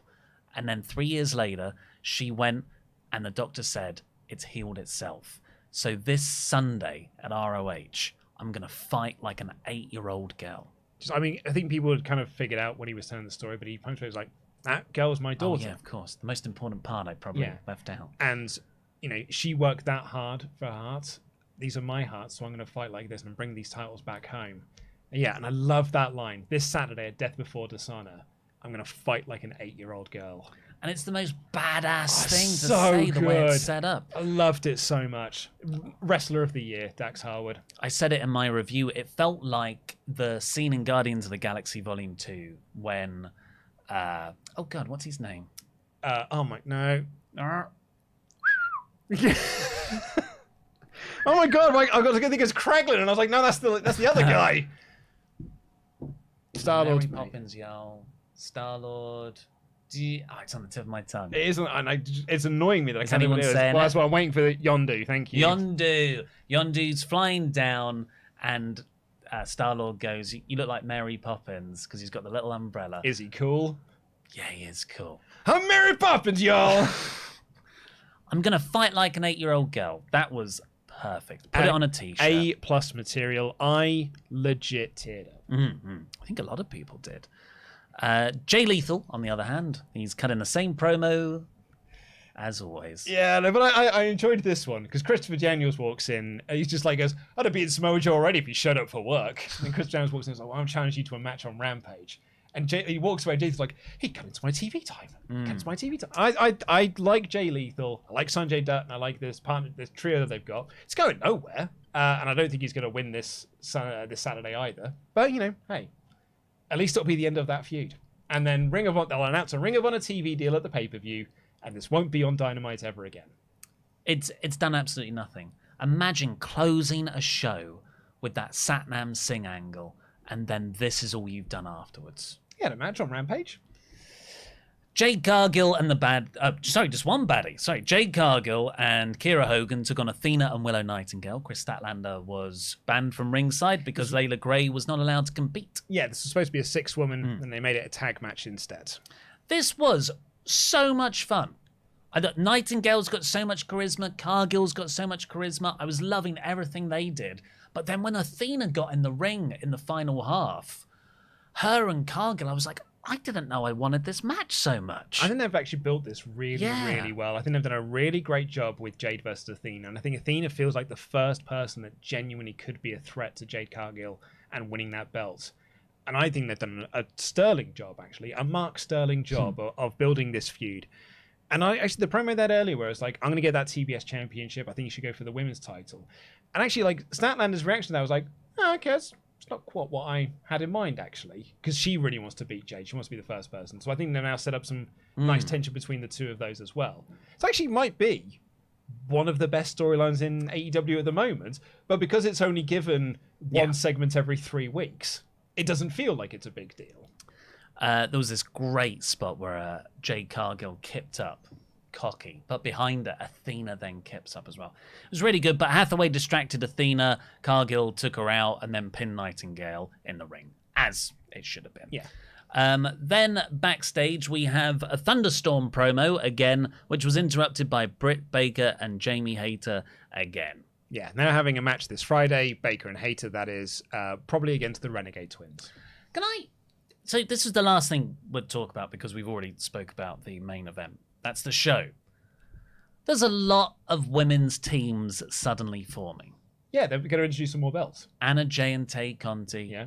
And then 3 years later, she went and the doctor said, it's healed itself. So this Sunday at ROH, I'm going to fight like an 8-year-old girl. I mean, I think people had kind of figured out when he was telling the story, but he punctuated was like, that girl's my daughter. Oh, yeah, of course. The most important part I probably left out. And, you know, she worked that hard for her heart. These are my hearts, so I'm going to fight like this and bring these titles back home. Yeah, and I love that line. This Saturday at Death Before Dishonor, I'm going to fight like an 8-year-old girl. And it's the most badass thing to so say, good. the way it's set up. I loved it so much. Wrestler of the Year, Dax Harwood. I said it in my review. It felt like the scene in Guardians of the Galaxy Volume 2 when... oh, God, what's his name? No. Oh, my God. I got to think it's Kraglin, and I was like, no, that's the other guy. Star-Lord. Mary Poppins, y'all. Star-Lord... it's on the tip of my tongue. It isn't, and it's annoying me that I can't even do it. Well, that's why I'm waiting for Yondu. Thank you. Yondu's flying down, and Star-Lord goes, you look like Mary Poppins, because he's got the little umbrella. Is he cool? Yeah, he is cool. I'm Mary Poppins, y'all! I'm going to fight like an 8-year-old girl. That was perfect. Put it on a t-shirt. A+ material. I legit teared up. Mm-hmm. I think a lot of people did. Jay Lethal, on the other hand, he's cutting the same promo as always. Yeah, no, but I enjoyed this one because Christopher Daniels walks in and he's just like goes, I'd have beaten Samoa Joe already if he showed up for work. And Chris Daniels walks in and is like, well, I'm challenging you to a match on Rampage. And he walks away. Jay's like, he cut into my TV time. Cut into my TV time. I like Jay Lethal. I like Sanjay Dutt, and I like this trio that they've got. It's going nowhere, and I don't think he's going to win this Saturday either. But you know, hey, at least it'll be the end of that feud. And then they'll announce a Ring of Honor TV deal at the pay-per-view, and this won't be on Dynamite ever again. It's done absolutely nothing. Imagine closing a show with that Satnam Singh angle, and then this is all you've done afterwards. He had a match on Rampage. Jade Cargill and just one baddie. Jade Cargill and Kiera Hogan took on Athena and Willow Nightingale. Chris Statlander was banned from ringside because Layla Gray was not allowed to compete. Yeah, this was supposed to be a 6-woman, and they made it a tag match instead. This was so much fun. Nightingale's got so much charisma. Cargill's got so much charisma. I was loving everything they did. But then when Athena got in the ring in the final half, her and Cargill, I was like, I didn't know I wanted this match so much. I think they've actually built this really well. I think they've done a really great job with Jade versus Athena. And I think Athena feels like the first person that genuinely could be a threat to Jade Cargill and winning that belt. And I think they've done a sterling job, actually, a Mark Sterling job of building this feud. And the promo that earlier where it's like, I'm going to get that TBS championship. I think you should go for the women's title. And actually, like, Statlander's reaction to that was like, oh, okay, it's not quite what I had in mind, actually. Because she really wants to beat Jade. She wants to be the first person. So I think they've now set up some nice tension between the two of those as well. So actually, it might be one of the best storylines in AEW at the moment. But because it's only given one segment every 3 weeks, it doesn't feel like it's a big deal. There was this great spot where Jade Cargill kipped up, cocky, but behind her, Athena then kips up as well. It was really good, but Hathaway distracted Athena, Cargill took her out, and then pinned Nightingale in the ring, as it should have been. Yeah. Then backstage, we have a Thunderstorm promo again, which was interrupted by Britt Baker and Jamie Hayter again. Yeah, they're having a match this Friday, Baker and Hayter, that is, probably against the Renegade Twins. So this is the last thing we'll talk about because we've already spoke about the main event. That's the show. There's a lot of women's teams suddenly forming. Yeah, they're going to introduce some more belts. Anna Jay and Tay Conti. Yeah.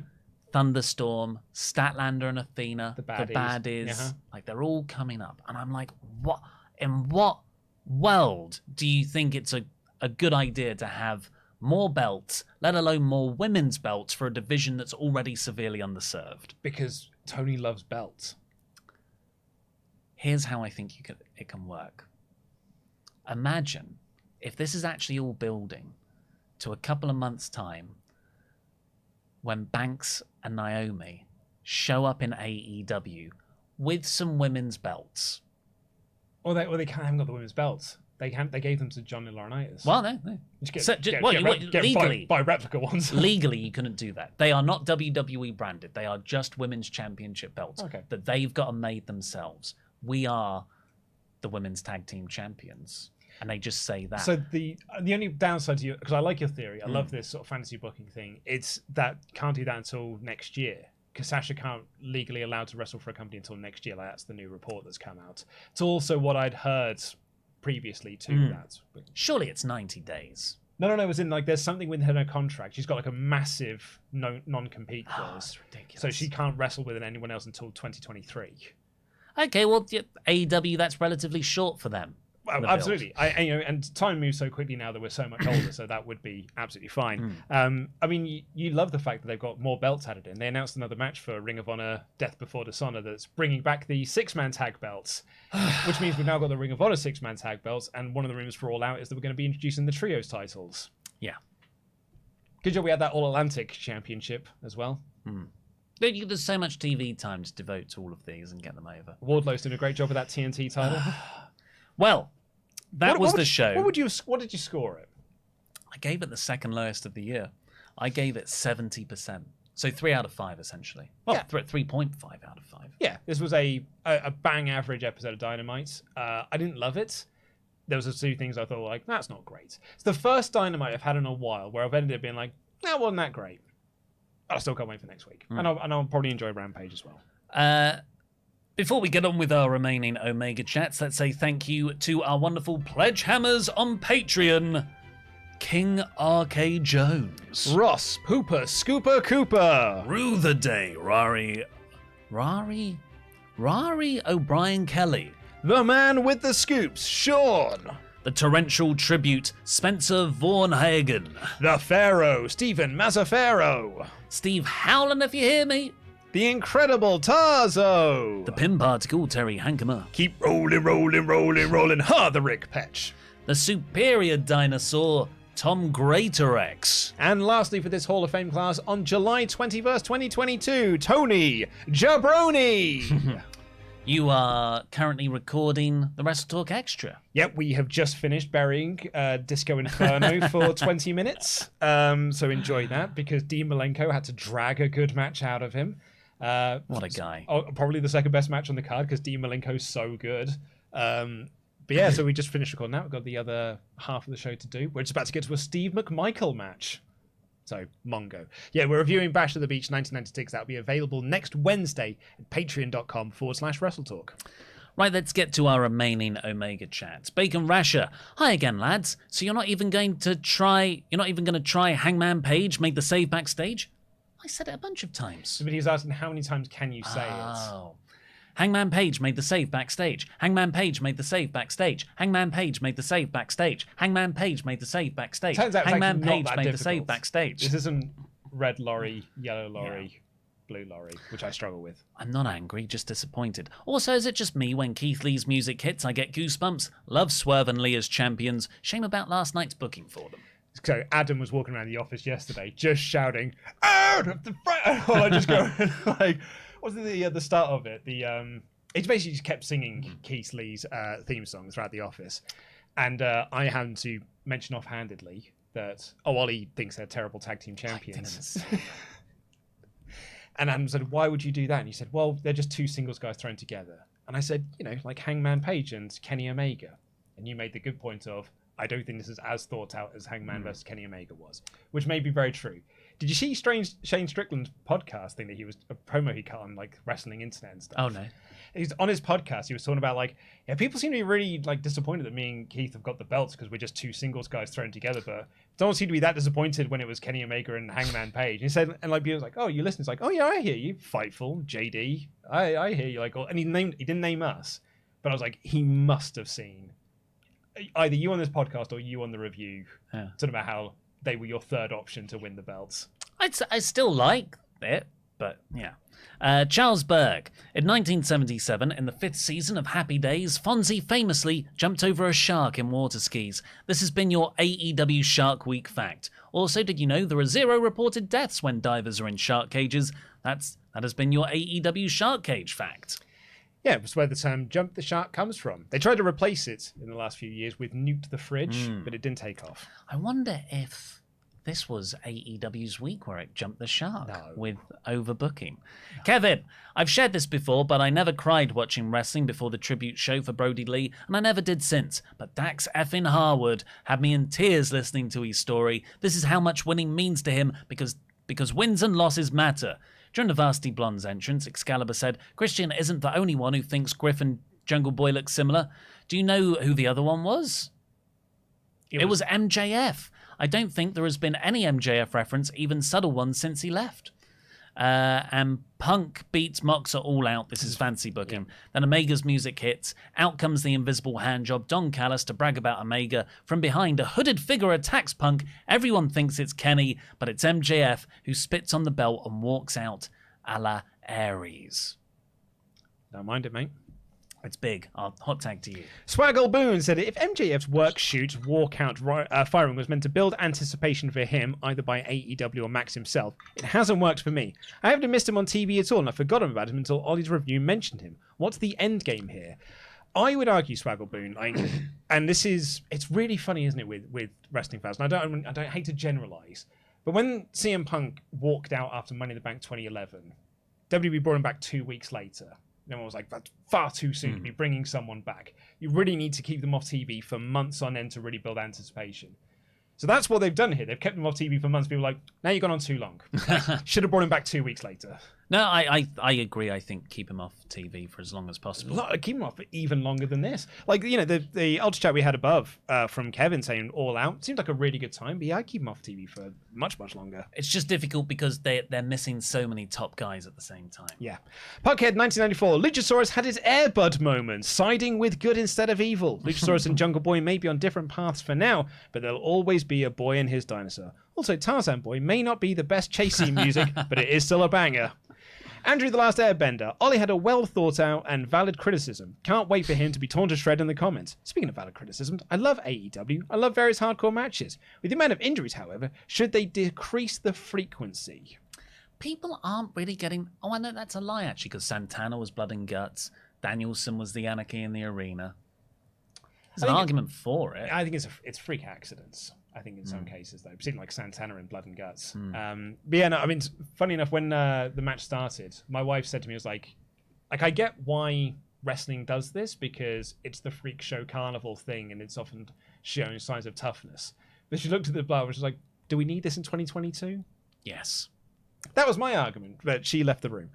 Thunderstorm, Statlander and Athena, the Baddies. Uh-huh. Like, they're all coming up. And I'm like, what? In what world do you think it's a good idea to have more belts, let alone more women's belts for a division that's already severely underserved? Because Tony loves belts. Here's how I think it can work. Imagine if this is actually all building to a couple of months' time when Banks and Naomi show up in AEW with some women's belts. Or they haven't got the women's belts. They gave them to Johnny Laurinaitis. Well, no. Legally, buy replica ones. Legally, you couldn't do that. They are not WWE branded. They are just women's championship belts that they've got and made themselves. We are the women's tag team champions. And they just say that. So the only downside to you, because I like your theory, I love this sort of fantasy booking thing, it's that can't do that until next year. Because Sasha can't legally allowed to wrestle for a company until next year. Like, that's the new report that's come out. It's also what I'd heard previously to that. Surely it's 90 days. No, it was in like there's something within her contract. She's got like a massive non-compete clause. That's ridiculous. So she can't wrestle with anyone else until 2023. Okay, well, AEW, that's relatively short for them. Well, absolutely. And time moves so quickly now that we're so much older, so that would be absolutely fine. I mean, you love the fact that they've got more belts added in. They announced another match for Ring of Honor Death Before Dishonor that's bringing back the 6-man tag belts, which means we've now got the Ring of Honor 6-man tag belts, and one of the rumors for All Out is that we're going to be introducing the Trios titles. Yeah. Good job we had that All-Atlantic Championship as well. There's so much TV time to devote to all of these and get them over. Wardlow's doing a great job with that TNT title. Well, that was the show. What did you score it? I gave it the second lowest of the year. I gave it 70%. So 3 out of 5, essentially. Well, Yeah. 3.5 out of 5. Yeah, this was a bang average episode of Dynamite. I didn't love it. There was a few things I thought, like, that's not great. It's the first Dynamite I've had in a while where I've ended up being like, that wasn't that great. But I still can't wait for next week. And I'll probably enjoy Rampage as well. Before we get on with our remaining Omega chats, let's say thank you to our wonderful Pledgehammers on Patreon. King R.K. Jones. Ross, Hooper, Scooper, Cooper. Rue the Day, Rari O'Brien Kelly. The man with the scoops, Sean. The Torrential Tribute, Spencer Vaughan Hagen. The Pharaoh, Stephen Mazzaferro. Steve Howland, if you hear me. The Incredible Tarzo. The Pin Particle, Terry Hankemer. Keep rolling, ha, the Rick Petch. The Superior Dinosaur, Tom Greatorex. And lastly for this Hall of Fame class, on July 21st, 2022, Tony Jabroni. You are currently recording the WrestleTalk Extra. Yep, we have just finished burying Disco Inferno for 20 minutes. So enjoy that, because Dean Malenko had to drag a good match out of him. What a guy. Probably the second best match on the card, because Dean Malenko's so good. But yeah, so we just finished recording that. We've got the other half of the show to do. We're just about to get to a Steve McMichael match. So, Mongo. Yeah, we're reviewing Bash at the Beach 1996. That'll be available next Wednesday at patreon.com/WrestleTalk. Right, let's get to our remaining Omega chats. Bacon Rasher. Hi again, lads. So you're not even going to try Hangman Page make the save backstage? I said it a bunch of times. But he's asking how many times can you say it? Hangman Page made the save backstage. Hangman Page made the save backstage. Hangman Page made the save backstage. Hangman Page made the save backstage. Turns out Hangman it's actually Page not that made the difficult. save backstage. This isn't red lorry, yellow lorry. Blue Lorry, which I struggle with. I'm not angry, just disappointed. Also, is it just me when Keith Lee's music hits, I get goosebumps? Love Swerve and Lee as champions. Shame about last night's booking for them. So Adam was walking around the office yesterday, just shouting, "Out of the front!" While I just go like, what's the start of it? It basically just kept singing Keith Lee's theme song throughout the office, and I happened to mention offhandedly that Ollie thinks they're terrible tag team champions. And Adam said, "Why would you do that?" And he said, "Well, they're just two singles guys thrown together." And I said, like Hangman Page and Kenny Omega. And you made the good point of, I don't think this is as thought out as Hangman versus Kenny Omega was, which may be very true. Did you see Shane Strickland's podcast thing that he was a promo he cut on like wrestling internet and stuff? Oh no. He's on his podcast. He was talking about people seem to be really disappointed that me and Keith have got the belts because we're just two singles guys thrown together, but don't seem to be that disappointed when it was Kenny Omega and Hangman Page. And he said, and people was like, "Oh, you listen?" It's like, "Oh yeah, I hear you, Fightful, JD. I hear you." And he didn't name us, but I was like, he must have seen either you on this podcast or you on the review, talking about how they were your third option to win the belts. I still like it, but yeah. Charles Berg. In 1977, in the 5th season of Happy Days, Fonzie famously jumped over a shark in water skis. This has been your AEW Shark Week fact. Also, did you know there are 0 reported deaths when divers are in shark cages? That has been your AEW Shark Cage fact. Yeah, it's where the term "jump the shark" comes from. They tried to replace it in the last few years with "nuked the fridge," but it didn't take off. I wonder if this was AEW's week where it jumped the shark with overbooking. No. Kevin, I've shared this before, but I never cried watching wrestling before the tribute show for Brody Lee, and I never did since. But Dax effing Harwood had me in tears listening to his story. This is how much winning means to him because wins and losses matter. During the Varsity Blonde's entrance, Excalibur said, "Christian isn't the only one who thinks Griff and Jungle Boy look similar. Do you know who the other one was? It was MJF. I don't think there has been any MJF reference, even subtle ones, since he left." And Punk beats Moxer all out. This is fancy booking. Yeah. Then Omega's music hits. Out comes the invisible handjob, Don Callis, to brag about Omega. From behind, a hooded figure attacks Punk. Everyone thinks it's Kenny, but it's MJF, who spits on the belt and walks out a la Aries. Don't mind it, mate. It's big. I'll hot tag to you. Swaggle Boone said, if MJF's work shoot, walkout firing was meant to build anticipation for him, either by AEW or Max himself, it hasn't worked for me. I haven't missed him on TV at all, and I've forgotten about him until Ollie's review mentioned him. What's the end game here? I would argue, Swaggle Boone, and it's really funny, isn't it, with wrestling fans? And I don't hate to generalize, but when CM Punk walked out after Money in the Bank 2011, WWE brought him back 2 weeks later. Everyone was like, that's far too soon to be bringing someone back. You really need to keep them off TV for months on end to really build anticipation. So that's what they've done here. They've kept them off TV for months. People are like, now you've gone on too long. Should have brought him back 2 weeks later. No, I agree. I think keep him off TV for as long as possible. Keep him off for even longer than this. The Ultra Chat we had above from Kevin saying All Out seems like a really good time, but yeah, I'd keep him off TV for much, much longer. It's just difficult because they're missing so many top guys at the same time. Yeah. Puckhead 1994. Luchasaurus had his Airbud moment, siding with good instead of evil. Luchasaurus and Jungle Boy may be on different paths for now, but there'll always be a boy and his dinosaur. Also, Tarzan Boy may not be the best chase scene music, but it is still a banger. Andrew the Last Airbender. Ollie had a well thought out and valid criticism. Can't wait for him to be torn to shred in the comments. Speaking of valid criticisms, I love AEW. I love various hardcore matches. With the amount of injuries, however, should they decrease the frequency? People aren't really getting... Oh, I know that's a lie, actually, because Santana was blood and guts. Danielson was the anarchy in the arena. There's an argument for it. I think it's freak accidents. I think in some cases, though, particularly like Santana in Blood and Guts. But yeah, no, I mean, funny enough, when the match started, my wife said to me, I get why wrestling does this, because it's the freak show carnival thing, and it's often showing signs of toughness. But she looked at the blood, and she was like, do we need this in 2022? Yes. That was my argument, but she left the room.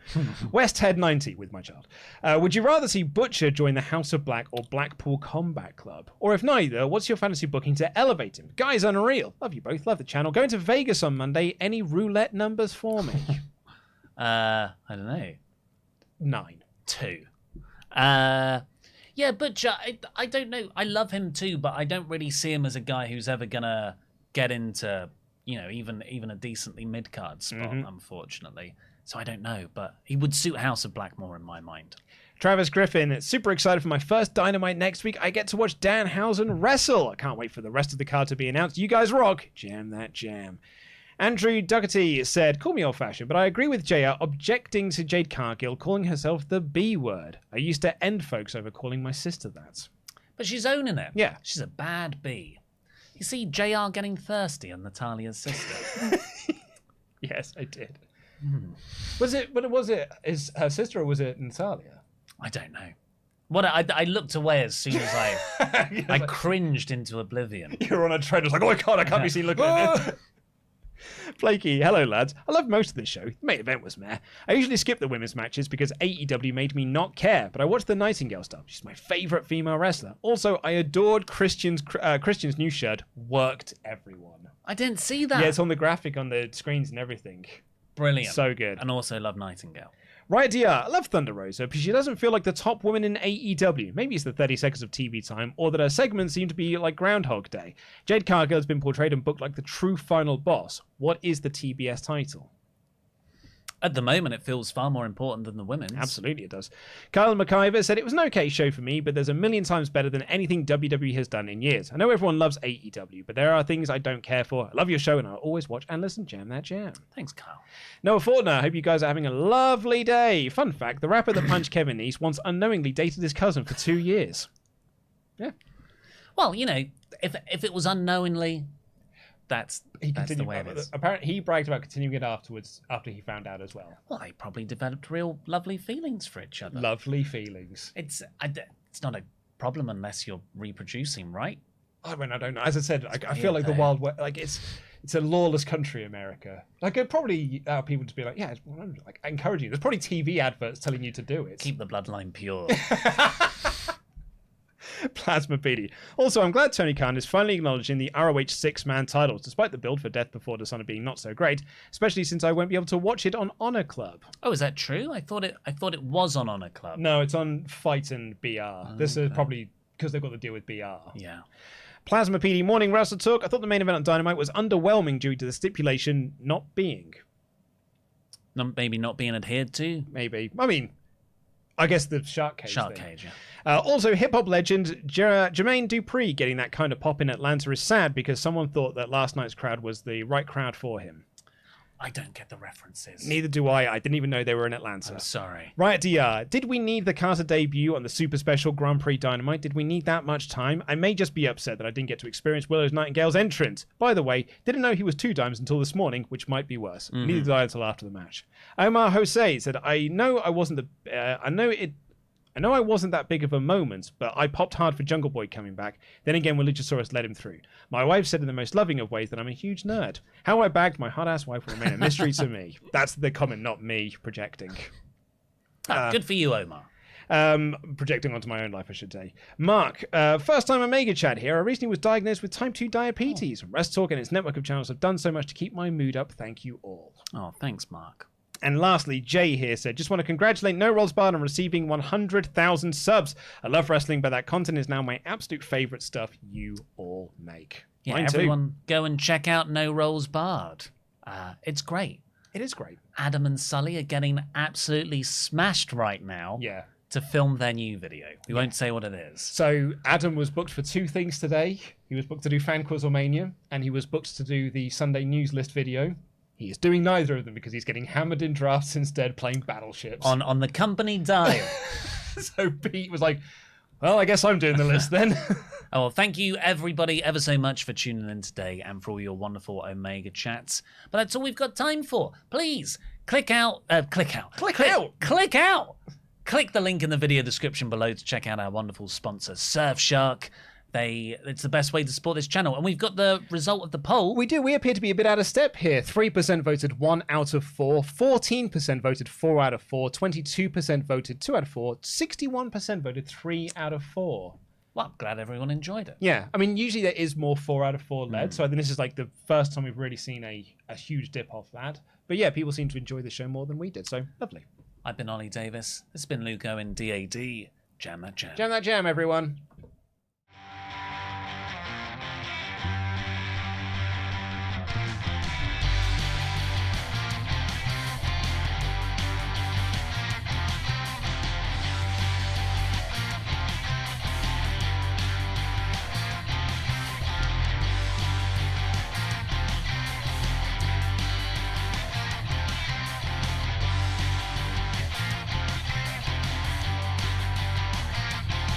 Westhead 90 with my child. Would you rather see Butcher join the House of Black or Blackpool Combat Club? Or if neither, what's your fantasy booking to elevate him? Guys, unreal. Love you both. Love the channel. Going to Vegas on Monday. Any roulette numbers for me? I don't know. 9. 2. Yeah, Butcher, I don't know. I love him too, but I don't really see him as a guy who's ever going to get into... even a decently mid-card spot, unfortunately. So I don't know, but he would suit House of Black more in my mind. Travis Griffin, super excited for my first Dynamite next week. I get to watch Danhausen wrestle. I can't wait for the rest of the card to be announced. You guys rock. Jam that jam. Andrew Ducati said, call me old-fashioned, but I agree with JR objecting to Jade Cargill calling herself the B word. I used to end folks over calling my sister that. But she's owning it. Yeah. She's a bad B. You see JR getting thirsty on Natalia's sister. Yes, I did. Was it is her sister or was it Natalia? I don't know. I looked away as soon as I cringed into oblivion. You're on a tread. It's like, oh my God, I can't be seen looking at it. Flaky, hello lads. I love most of this show. The main event was meh. I usually skip the women's matches because AEW made me not care, but I watched the Nightingale stuff. She's my favourite female wrestler. Also, I adored Christian's new shirt. Worked everyone. I didn't see that. Yeah, it's on the graphic on the screens and everything. Brilliant. So good. And also love Nightingale. Right, DR. I love Thunder Rosa, but she doesn't feel like the top woman in AEW. Maybe it's the 30 seconds of TV time, or that her segments seem to be like Groundhog Day. Jade Cargill has been portrayed and booked like the true final boss. What is the TBS title? At the moment, it feels far more important than the women's. Absolutely it does. Kyle McIver said, it was an okay show for me, but there's a million times better than anything WWE has done in years. I know everyone loves AEW, but there are things I don't care for. I love your show, and I'll always watch and listen. Jam that jam. Thanks, Kyle. Noah Fortner, hope you guys are having a lovely day. Fun fact, the rapper that punched Kevin Neese once unknowingly dated his cousin for 2 years. Yeah. Well, you know, if it was unknowingly... That's the way it is. Apparently, he bragged about continuing it afterwards after he found out as well. Well, they probably developed real lovely feelings for each other. Lovely feelings. It's not a problem unless you're reproducing, right? I mean, I don't know. As I said, I feel like the Wild West, like it's a lawless country, America. Like it probably people to be like, yeah, it's 100. Like encouraging. There's probably TV adverts telling you to do it. Keep the bloodline pure. Plasma PD. Also, I'm glad Tony Khan is finally acknowledging the ROH 6-man titles, despite the build for Death Before Dishonor being not so great, especially since I won't be able to watch it on Honor Club. Oh, is that true? I thought it was on Honor Club. No, it's on Fight and BR. This is probably because they've got the deal with BR. Yeah. Plasma PD Morning WrestleTalk. I thought the main event on Dynamite was underwhelming due to the stipulation not being. Maybe not being adhered to? Maybe. I mean, I guess the shark cage Shark thing. cage, yeah. Also, hip-hop legend Jermaine Dupri getting that kind of pop in Atlanta is sad because someone thought that last night's crowd was the right crowd for him. I don't get the references. Neither do I. I didn't even know they were in Atlanta. I'm sorry. Right, DR. Did we need the Karter debut on the Super Special Grand Prix Dynamite? Did we need that much time? I may just be upset that I didn't get to experience Willow's Nightingale's entrance. By the way, didn't know he was 2 dimes until this morning, which might be worse. Neither did I until after the match. Omar Jose said, I know I wasn't that big of a moment, but I popped hard for Jungle Boy coming back. Then again, when Luchasaurus led him through. My wife said in the most loving of ways that I'm a huge nerd. How I bagged my hot-ass wife will remain a mystery to me. That's the comment, not me projecting. Good for you, Omar. Projecting onto my own life, I should say. Mark, first time Omegachat here. I recently was diagnosed with type 2 diabetes. WrestleTalk and its network of channels have done so much to keep my mood up. Thank you all. Oh, thanks, Mark. And lastly, Jay here said, just want to congratulate No Rolls Barred on receiving 100,000 subs. I love wrestling, but that content is now my absolute favourite stuff you all make. Yeah, Mine everyone too. go and check out No Rolls Barred. It's great. It is great. Adam and Sully are getting absolutely smashed right now to film their new video. We won't say what it is. So Adam was booked for 2 things today. He was booked to do Fan Quizlemania, and he was booked to do the Sunday news list video. He is doing neither of them because he's getting hammered in drafts instead, playing battleships. On the company dial. So Pete was like, well, I guess I'm doing the list then. Oh, well, thank you, everybody, ever so much for tuning in today and for all your wonderful Omega chats. But that's all we've got time for. Please, click out. Click the link in the video description below to check out our wonderful sponsor, Surfshark. It's the best way to support this channel. And we've got the result of the poll. We do. We appear to be a bit out of step here. 3% voted 1 out of 4. 14% voted 4 out of 4. 22% voted 2 out of 4. 61% voted 3 out of 4. Well, I'm glad everyone enjoyed it. Yeah. I mean, usually there is more 4 out of 4 led. So I think this is like the first time we've really seen a huge dip off that. But yeah, people seem to enjoy the show more than we did. So lovely. I've been Ollie Davis. This has been Luke Owen, DAD. Jam that jam. Jam that jam, everyone.